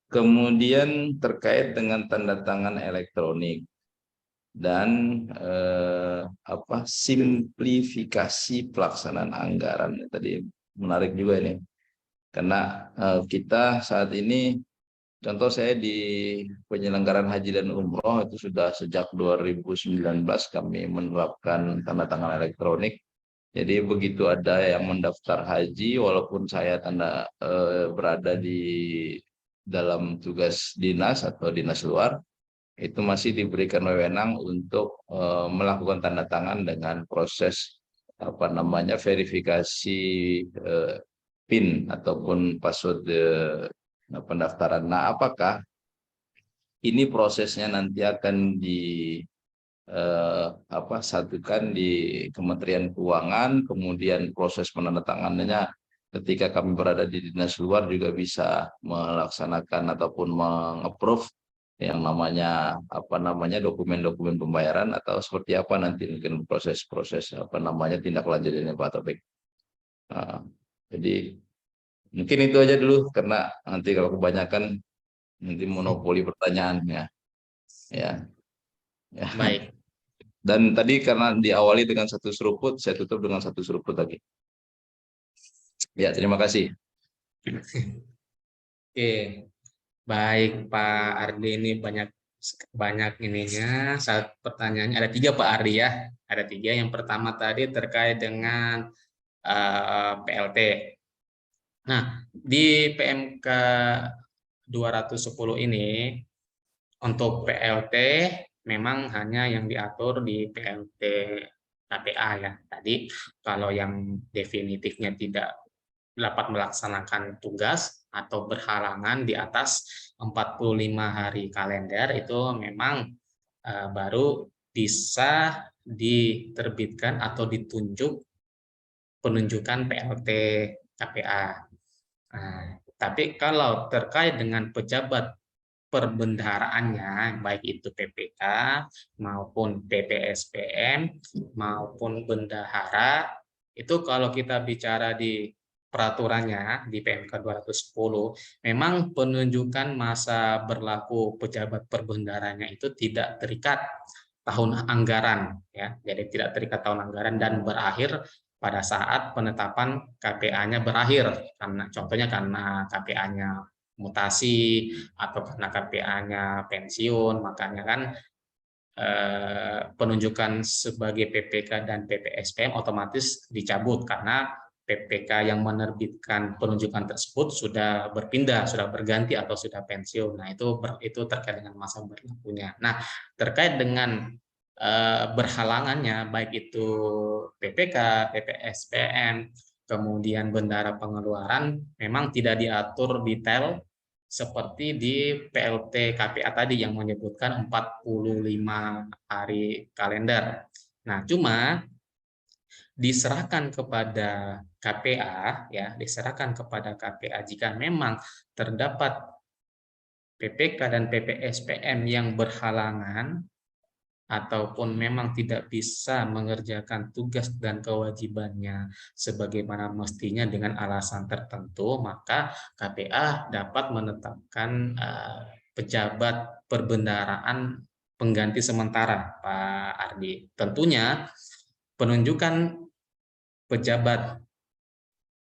Kemudian terkait dengan tanda tangan elektronik dan simplifikasi pelaksanaan anggaran, tadi menarik juga ini, karena kita saat ini, contoh saya di penyelenggaraan haji dan umroh itu sudah sejak 2019 kami menerapkan tanda tangan elektronik. Jadi begitu ada yang mendaftar haji, walaupun saya berada di dalam tugas dinas atau dinas luar, itu masih diberikan wewenang untuk melakukan tanda tangan dengan proses verifikasi PIN ataupun password pendaftaran. Nah, apakah ini prosesnya nanti akan satukan di Kementerian Keuangan, kemudian proses penandatanganannya ketika kami berada di dinas luar juga bisa melaksanakan ataupun meng-approve yang namanya dokumen-dokumen pembayaran, atau seperti apa nanti mungkin proses-proses tindak lanjut ini Pak Taufik. Jadi mungkin itu aja dulu, karena nanti kalau kebanyakan nanti monopoli pertanyaannya. Ya. Baik. Dan tadi karena diawali dengan satu seruput, saya tutup dengan satu seruput lagi. Ya, terima kasih. Oke, baik Pak Ardi, ini banyak ininya. Saat pertanyaannya ada 3 Pak Ardi ya, ada 3. Yang pertama tadi terkait dengan PLT. Nah, di PMK 210 ini untuk PLT memang hanya yang diatur di PLT KPA ya. Tadi kalau yang definitifnya tidak dapat melaksanakan tugas atau berhalangan di atas 45 hari kalender, itu memang baru bisa diterbitkan atau ditunjuk penunjukan PLT KPA. Nah, tapi kalau terkait dengan pejabat perbendaharaannya, baik itu PPK maupun PPSPM maupun bendahara, itu kalau kita bicara di peraturannya di PMK 210, memang penunjukan masa berlaku pejabat perbendaharanya itu tidak terikat tahun anggaran ya. Jadi tidak terikat tahun anggaran dan berakhir pada saat penetapan KPA-nya berakhir. Karena contohnya karena KPA-nya mutasi atau karena KPA-nya pensiun, makanya kan penunjukan sebagai PPK dan PPSPM otomatis dicabut karena PPK yang menerbitkan penunjukan tersebut sudah berpindah, sudah berganti atau sudah pensiun. Nah, itu terkait dengan masa berlakunya. Nah, terkait dengan berhalangannya, baik itu PPK, PPSPM, kemudian bendara pengeluaran, memang tidak diatur detail seperti di PLT KPA tadi yang menyebutkan 45 hari kalender. Nah, cuma diserahkan kepada KPA, ya, diserahkan kepada KPA jika memang terdapat PPK dan PPSPM yang berhalangan ataupun memang tidak bisa mengerjakan tugas dan kewajibannya sebagaimana mestinya dengan alasan tertentu, maka KPA dapat menetapkan pejabat perbendaharaan pengganti sementara, Pak Ardi. Tentunya penunjukan pejabat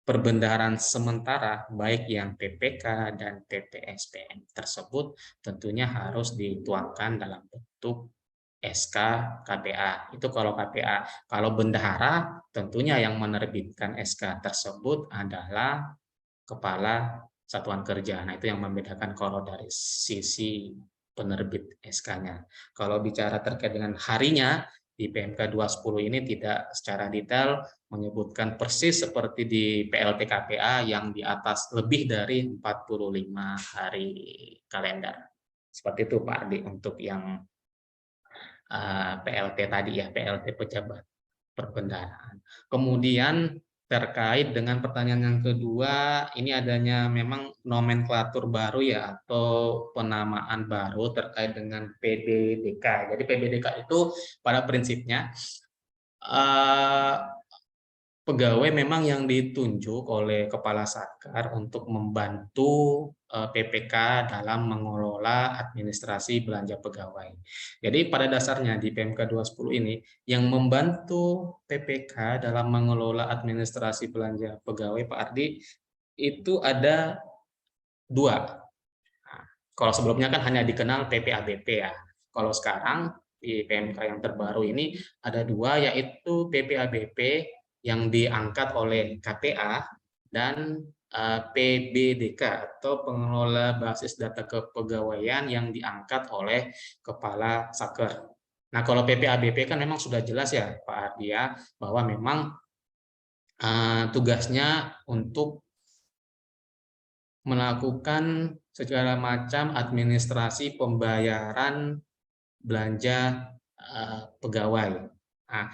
perbendaharaan sementara baik yang PPK dan PPSPM tersebut tentunya harus dituangkan dalam bentuk SK KPA. Itu kalau KPA. Kalau bendahara tentunya yang menerbitkan SK tersebut adalah Kepala Satuan Kerja. Nah, itu yang membedakan kalau dari sisi penerbit SK-nya. Kalau bicara terkait dengan harinya, di PMK 210 ini tidak secara detail menyebutkan persis seperti di PLT KPA yang di atas lebih dari 45 hari kalender. Seperti itu Pak Ardi untuk yang PLT tadi ya, PLT pejabat perbendaharaan. Kemudian terkait dengan pertanyaan yang kedua, ini adanya memang nomenklatur baru ya atau penamaan baru terkait dengan PBDK. Jadi PBDK itu pada prinsipnya pegawai memang yang ditunjuk oleh Kepala Satker untuk membantu PPK dalam mengelola administrasi belanja pegawai. Jadi pada dasarnya di PMK 210 ini yang membantu PPK dalam mengelola administrasi belanja pegawai Pak Ardi itu ada 2. Nah, kalau sebelumnya kan hanya dikenal PPABP ya. Kalau sekarang di PMK yang terbaru ini ada 2, yaitu PPABP yang diangkat oleh KPA dan PBDK atau pengelola basis data kepegawaian yang diangkat oleh Kepala Satker. Nah, kalau PPABP kan memang sudah jelas ya Pak Ardi ya, bahwa memang tugasnya untuk melakukan segala macam administrasi pembayaran belanja pegawai. Nah,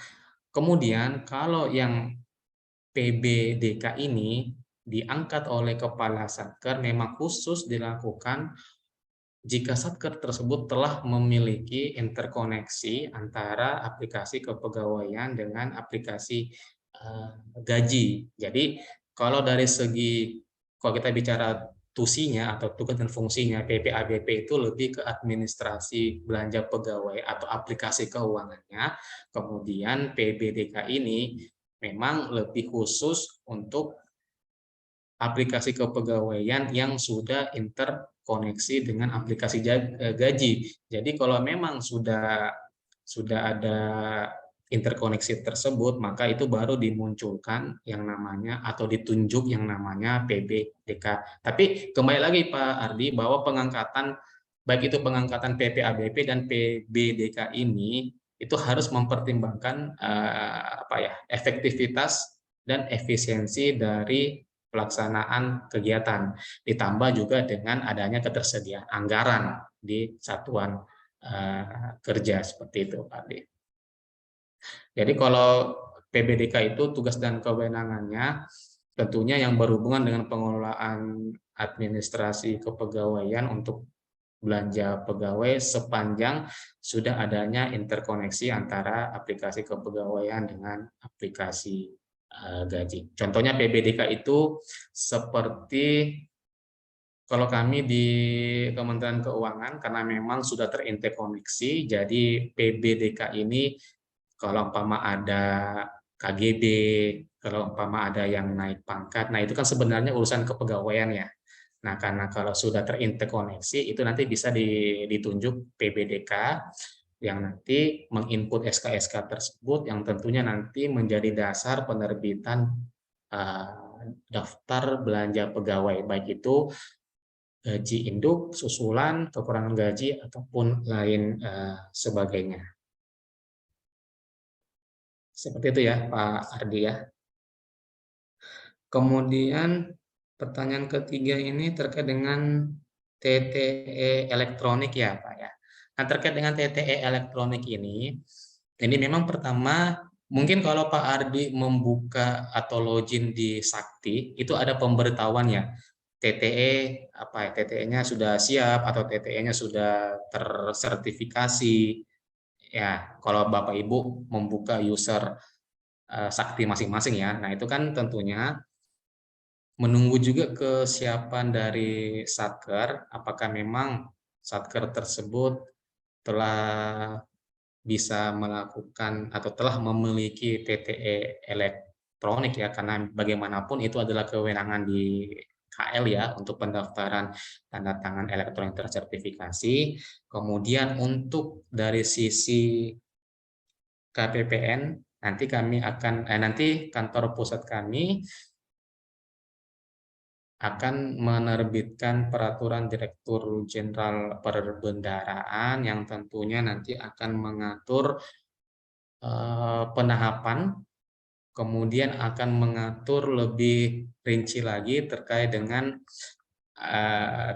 kemudian kalau yang PBDK ini diangkat oleh Kepala Satker memang khusus dilakukan jika Satker tersebut telah memiliki interkoneksi antara aplikasi kepegawaian dengan aplikasi gaji. Jadi kalau dari segi, kalau kita bicara tusinya atau tugas dan fungsinya, PPABP itu lebih ke administrasi belanja pegawai atau aplikasi keuangannya. Kemudian PBDK ini memang lebih khusus untuk aplikasi kepegawaian yang sudah interkoneksi dengan aplikasi gaji. Jadi kalau memang sudah ada interkoneksi tersebut, maka itu baru dimunculkan yang namanya atau ditunjuk yang namanya PBDK. Tapi kembali lagi Pak Ardi, bahwa pengangkatan baik itu pengangkatan PPABP dan PBDK ini itu harus mempertimbangkan efektivitas dan efisiensi dari pelaksanaan kegiatan, ditambah juga dengan adanya ketersediaan anggaran di satuan kerja seperti itu Pak Ardi. Jadi kalau PBDK itu tugas dan kewenangannya tentunya yang berhubungan dengan pengelolaan administrasi kepegawaian untuk belanja pegawai sepanjang sudah adanya interkoneksi antara aplikasi kepegawaian dengan aplikasi gaji. Contohnya PBDK itu seperti kalau kami di Kementerian Keuangan karena memang sudah terinterkoneksi, jadi PBDK ini kalau umpama ada KGB, kalau umpama ada yang naik pangkat, nah itu kan sebenarnya urusan kepegawaian ya. Nah, karena kalau sudah terinterkoneksi, itu nanti bisa ditunjuk PBDK yang nanti menginput SK-SK tersebut yang tentunya nanti menjadi dasar penerbitan daftar belanja pegawai, baik itu gaji induk, susulan, kekurangan gaji, ataupun lain sebagainya. Seperti itu ya Pak Ardi ya. Kemudian pertanyaan ketiga ini terkait dengan TTE elektronik ya Pak ya. Nah, terkait dengan TTE elektronik ini memang pertama mungkin kalau Pak Ardi membuka atau login di Sakti itu ada pemberitahuan ya. TTE apa ya? TTE-nya sudah siap atau TTE-nya sudah tersertifikasi. Ya, kalau Bapak Ibu membuka user Sakti masing-masing ya. Nah, itu kan tentunya menunggu juga kesiapan dari Satker, apakah memang Satker tersebut telah bisa melakukan atau telah memiliki TTE elektronik ya, karena bagaimanapun itu adalah kewenangan di KL ya untuk pendaftaran tanda tangan elektronik tersertifikasi. Kemudian untuk dari sisi KPPN nanti kantor pusat kami akan menerbitkan peraturan Direktur Jenderal Perbendaraan yang tentunya nanti akan mengatur penahapan, kemudian akan mengatur lebih rinci lagi terkait dengan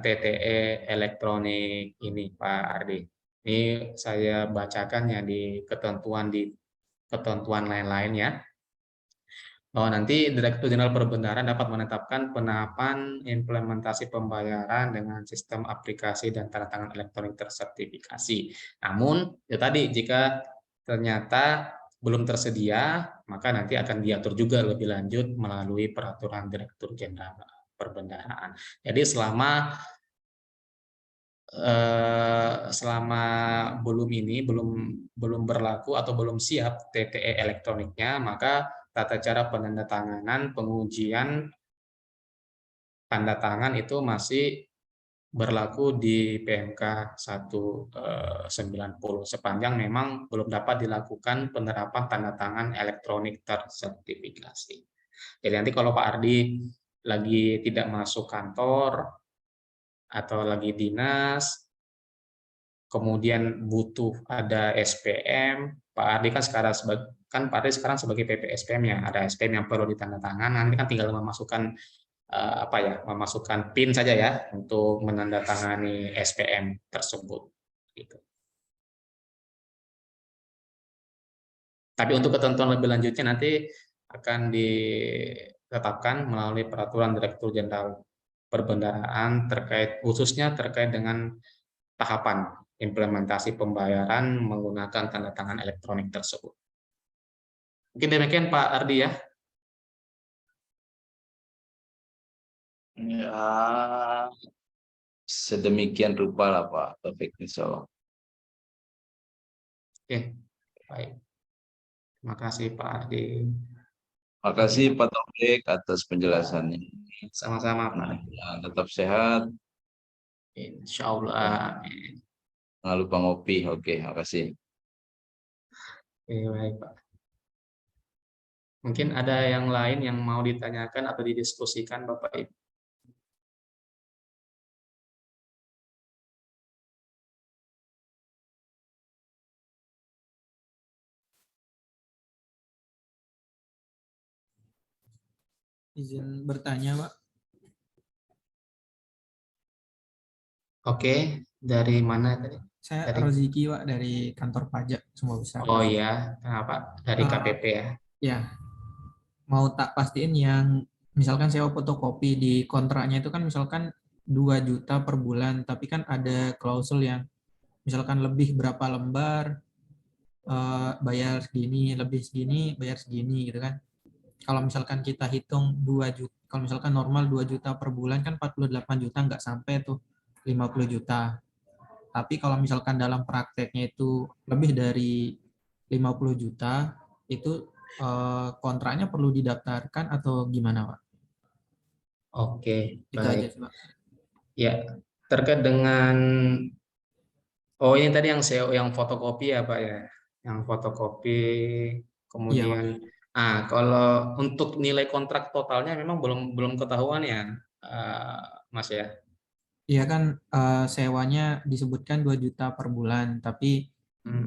TTE elektronik ini Pak Ardi. Ini saya bacakan ya di ketentuan lain-lain ya. Bahwa nanti Direktur Jenderal Perbendaharaan dapat menetapkan penahapan implementasi pembayaran dengan sistem aplikasi dan tanda tangan elektronik tersertifikasi. Namun, itu tadi jika ternyata belum tersedia, maka nanti akan diatur juga lebih lanjut melalui peraturan Direktur Jenderal Perbendaharaan. Jadi selama belum berlaku atau belum siap TTE elektroniknya, maka tata cara penandatanganan pengujian tanda tangan itu masih berlaku di PMK 190 sepanjang memang belum dapat dilakukan penerapan tanda tangan elektronik tersertifikasi. Jadi nanti kalau Pak Ardi lagi tidak masuk kantor atau lagi dinas, kemudian butuh ada SPM, Pak Ardi kan Pak Ardi sekarang sebagai PPSPM ya, ada SPM yang perlu ditandatangan, nanti kan tinggal memasukkan memasukkan PIN saja ya untuk menandatangani SPM tersebut. Gitu. Tapi untuk ketentuan lebih lanjutnya nanti akan ditetapkan melalui peraturan Direktur Jenderal Perbendaharaan khususnya terkait dengan tahapan implementasi pembayaran menggunakan tanda tangan elektronik tersebut. Mungkin demikian Pak Ardi ya. Ya, sedemikian rupa lah Pak Taufik, insyaallah. Oke, baik. Terima kasih Pak Ardi. Terima kasih Pak Taufik atas penjelasannya. Sama-sama Pak. Tetap sehat. Insya Allah. Jangan lupa ngopi. Oke, terima kasih. Baik Pak. Mungkin ada yang lain yang mau ditanyakan atau didiskusikan Bapak Ibu. Izin bertanya, Pak. Oke, dari mana tadi? Saya Roziki, Pak, dari kantor pajak Sumba Besar. Oh iya, kenapa? Dari KPP ya? Ya, mau tak pastiin yang misalkan sewa fotokopi di kontraknya itu kan misalkan 2 juta per bulan, tapi kan ada klausul yang misalkan lebih berapa lembar, bayar segini, lebih segini, bayar segini gitu kan. Kalau misalkan kita hitung 2 juta, kalau misalkan normal 2 juta per bulan kan 48 juta nggak sampai tuh 50 juta. Tapi kalau misalkan dalam prakteknya itu lebih dari 50 juta, itu kontraknya perlu didaftarkan atau gimana, Pak? Oke, Itu baik. aja sih, Pak. Ya, terkait dengan ini tadi yang fotokopi ya, Pak ya. Yang fotokopi kemudian kalau untuk nilai kontrak totalnya memang belum ketahuan ya, Mas ya. Iya kan sewanya disebutkan 2 juta per bulan, tapi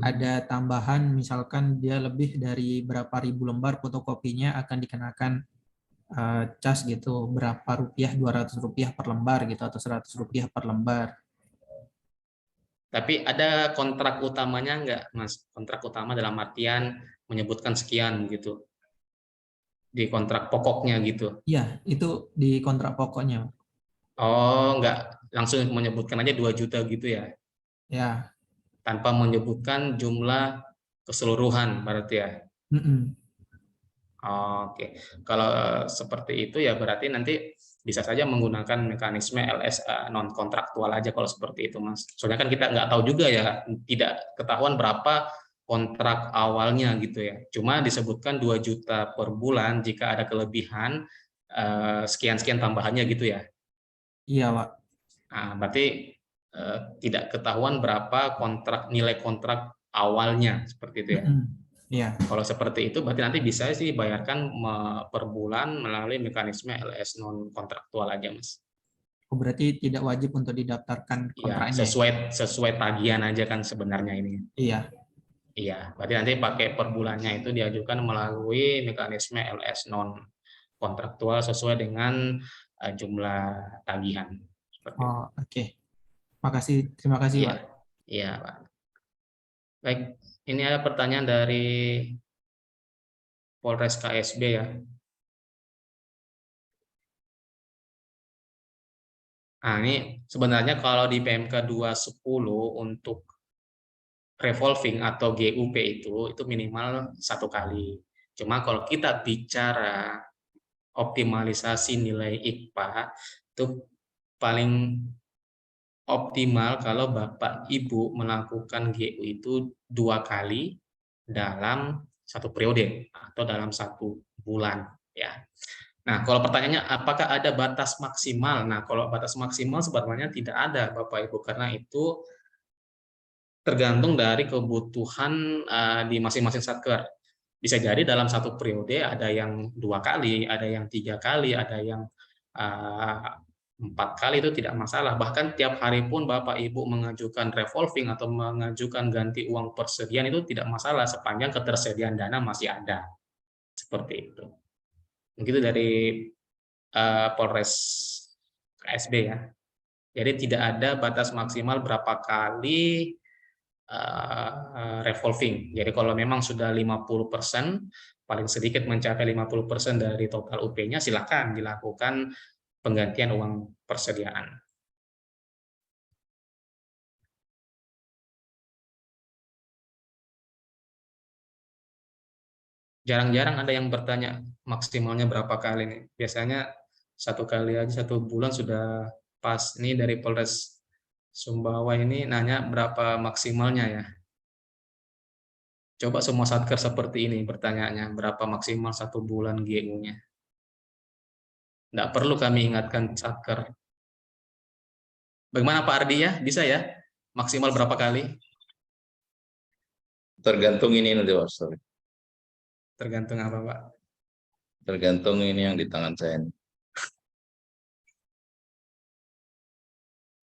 ada tambahan, misalkan dia lebih dari berapa ribu lembar fotokopinya akan dikenakan cas gitu, berapa rupiah, 200 rupiah per lembar gitu, atau 100 rupiah per lembar. Tapi ada kontrak utamanya nggak, Mas? Kontrak utama dalam artian menyebutkan sekian gitu. Di kontrak pokoknya gitu. Iya, itu di kontrak pokoknya. Oh, nggak langsung menyebutkan aja 2 juta gitu ya. Ya. Tanpa menyebutkan jumlah keseluruhan berarti ya. Mm-mm. Oke, kalau seperti itu ya berarti nanti bisa saja menggunakan mekanisme LS non kontraktual aja kalau seperti itu, Mas. Soalnya kan kita nggak tahu juga ya, tidak ketahuan berapa kontrak awalnya gitu ya. Cuma disebutkan 2 juta per bulan, jika ada kelebihan sekian-sekian tambahannya gitu ya. Iya, Pak. Nah, berarti tidak ketahuan berapa nilai kontrak awalnya seperti itu ya. Mm-mm. Iya. Kalau seperti itu berarti nanti bisa sih bayarkan per bulan melalui mekanisme LS non kontraktual aja, Mas. Oh, berarti tidak wajib untuk didaftarkan Iya, kontraknya. sesuai tagihan aja kan sebenarnya ini. Iya. Iya, berarti nanti pakai per bulannya itu diajukan melalui mekanisme LS non kontraktual sesuai dengan jumlah tagihan. Seperti itu. Oh, oke. Makasih, terima kasih, Iya, Pak. iya, Pak. Baik, ini ada pertanyaan dari Polres KSB ya. Nah, ini sebenarnya kalau di PMK 210 untuk revolving atau GUP itu minimal 1 kali. Cuma kalau kita bicara optimalisasi nilai IKPA itu paling optimal kalau Bapak Ibu melakukan GU itu 2 kali dalam 1 periode atau dalam 1 bulan ya. Nah, kalau pertanyaannya apakah ada batas maksimal? Nah, kalau batas maksimal sebenarnya tidak ada Bapak Ibu karena itu tergantung dari kebutuhan di masing-masing satker. Bisa jadi dalam 1 periode ada yang 2 kali, ada yang 3 kali, ada yang 4 kali, itu tidak masalah. Bahkan tiap hari pun Bapak Ibu mengajukan revolving atau mengajukan ganti uang persediaan itu tidak masalah sepanjang ketersediaan dana masih ada. Seperti itu. Begitu dari Polres KSB ya. Jadi tidak ada batas maksimal berapa kali revolving. Jadi kalau memang sudah 50%, paling sedikit mencapai 50% dari total UP-nya, silakan dilakukan penggantian uang persediaan. Jarang-jarang ada yang bertanya maksimalnya berapa kali nih. Biasanya 1 kali aja 1 bulan sudah pas. Ini dari Polres Sumbawa ini nanya berapa maksimalnya ya. Coba semua satker seperti ini bertanyaannya, berapa maksimal 1 bulan GU-nya. Nggak perlu kami ingatkan satker. Bagaimana Pak Ardi ya? Bisa ya? Maksimal berapa kali? Tergantung ini nanti, Pak. Sorry. Tergantung apa, Pak? Tergantung ini yang di tangan saya.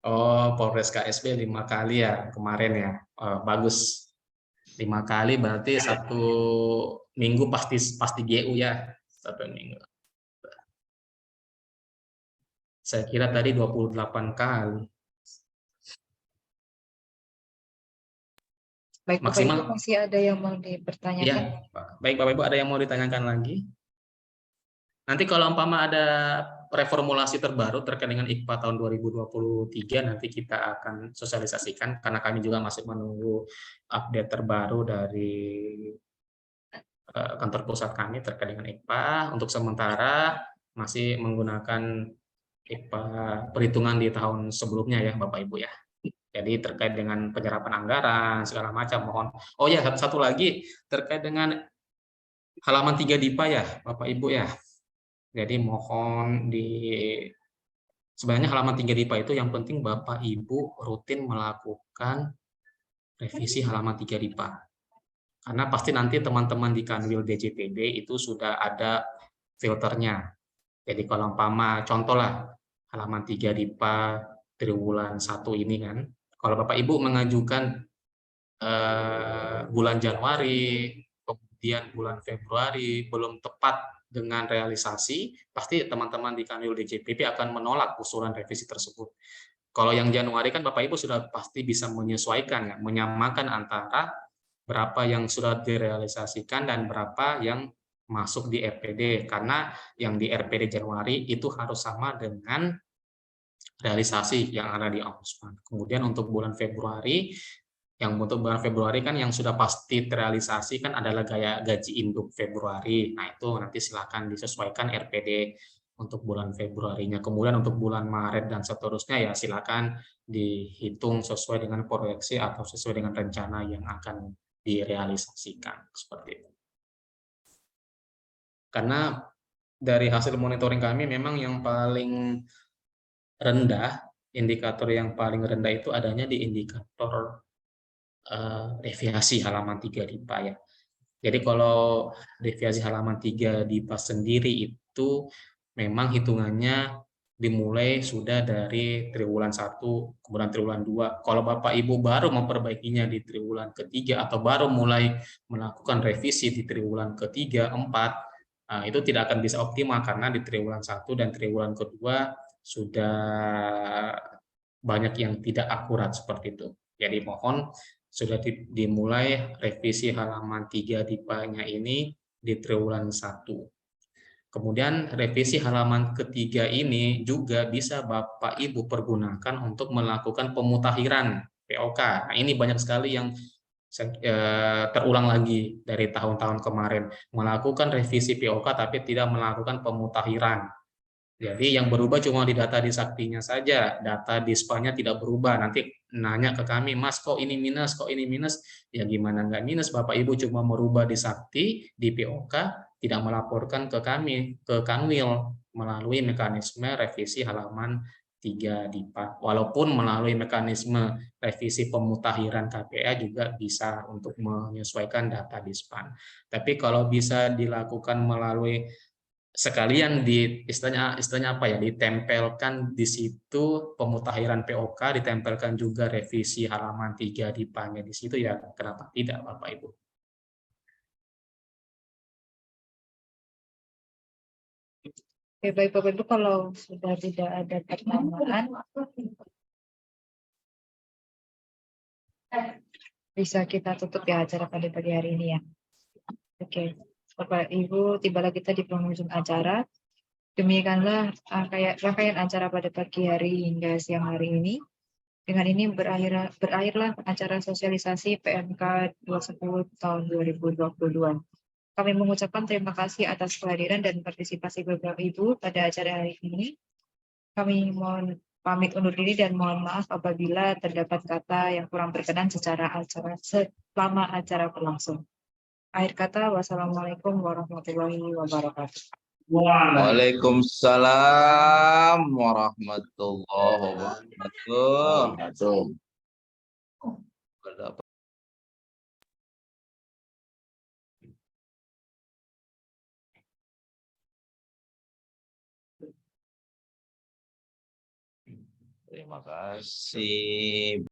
Oh, Polres KSB 5 kali ya kemarin ya. Oh, bagus. 5 kali berarti 1 minggu pasti GU ya. 1 minggu. Saya kira tadi 28 kali. Baik, Bapak Maksimal. Ibu, masih ada yang mau dipertanyakan? Ya, baik Bapak Ibu, ada yang mau ditanyakan lagi? Nanti kalau umpama ada reformulasi terbaru terkait dengan IKPA tahun 2023, nanti kita akan sosialisasikan karena kami juga masih menunggu update terbaru dari kantor pusat kami terkait dengan IKPA. Untuk sementara masih menggunakan IKPA perhitungan di tahun sebelumnya ya Bapak Ibu ya. Jadi terkait dengan penyerapan anggaran segala macam mohon. Oh ya, satu lagi terkait dengan halaman 3 DIPA ya Bapak Ibu ya. Jadi mohon sebenarnya halaman 3 DIPA itu yang penting Bapak Ibu rutin melakukan revisi halaman 3 DIPA. Karena pasti nanti teman-teman di Kanwil DJPB itu sudah ada filternya. Jadi kalau umpama contoh lah halaman 3 DIPA triwulan 1 ini kan, kalau Bapak Ibu mengajukan bulan Januari, kemudian bulan Februari belum tepat dengan realisasi, pasti teman-teman di Kanwil DJPP akan menolak usulan revisi tersebut. Kalau yang Januari kan Bapak Ibu sudah pasti bisa menyesuaikan, ya, menyamakan antara berapa yang sudah direalisasikan dan berapa yang masuk di RPD, karena yang di RPD Januari itu harus sama dengan realisasi yang ada di Ombudsman. Kemudian untuk bulan Februari, kan yang sudah pasti terrealisasi kan adalah gaji induk Februari. Nah, itu nanti silakan disesuaikan RPD untuk bulan Februarinya. Kemudian untuk bulan Maret dan seterusnya ya silakan dihitung sesuai dengan proyeksi atau sesuai dengan rencana yang akan direalisasikan, seperti itu. Karena dari hasil monitoring kami memang yang paling rendah, indikator yang paling rendah itu adanya di indikator deviasi halaman 3 DIPA, ya. Jadi kalau deviasi halaman 3 DIPA sendiri itu memang hitungannya dimulai sudah dari triwulan 1, kemudian triwulan 2. Kalau Bapak Ibu baru memperbaikinya di triwulan ketiga atau baru mulai melakukan revisi di triwulan ketiga, 4, itu tidak akan bisa optimal karena di triwulan 1 dan triwulan kedua sudah banyak yang tidak akurat seperti itu. Jadi mohon sudah dimulai revisi halaman 3 DIPA-nya ini di triwulan 1. Kemudian revisi halaman ketiga ini juga bisa Bapak Ibu pergunakan untuk melakukan pemutakhiran POK. Nah, ini banyak sekali yang terulang lagi dari tahun-tahun kemarin, melakukan revisi POK tapi tidak melakukan pemutakhiran. Jadi yang berubah cuma di data di Saktinya saja, data di SPA-nya tidak berubah. Nanti nanya ke kami, Mas kok ini minus, kok ini minus? Ya gimana nggak minus, Bapak Ibu cuma merubah di Sakti, di POK, tidak melaporkan ke kami, ke Kanwil, melalui mekanisme revisi halaman 3 DIPA. Walaupun melalui mekanisme revisi pemutakhiran KPA juga bisa untuk menyesuaikan data di SPA. Tapi kalau bisa dilakukan melalui sekalian istilahnya apa ya, ditempelkan di situ pemutakhiran POK, ditempelkan juga revisi halaman 3 DIPA-nya di situ, ya kenapa tidak Bapak Ibu. Oke, baik Bapak Ibu, kalau sudah tidak ada pertanyaan, bisa kita tutup ya acara pada pagi hari ini ya. Oke, Bapak Ibu, tibalah kita di penghujung acara. Demikianlah rangkaian acara pada pagi hari hingga siang hari ini. Dengan ini berakhirlah acara sosialisasi PMK 210 tahun 2022. Kami mengucapkan terima kasih atas kehadiran dan partisipasi Bapak Ibu pada acara hari ini. Kami mohon pamit undur diri dan mohon maaf apabila terdapat kata yang kurang berkenan selama acara berlangsung. Akhir kata, wassalamualaikum warahmatullahi wabarakatuh. Waalaikumsalam warahmatullahi wabarakatuh. Terima kasih.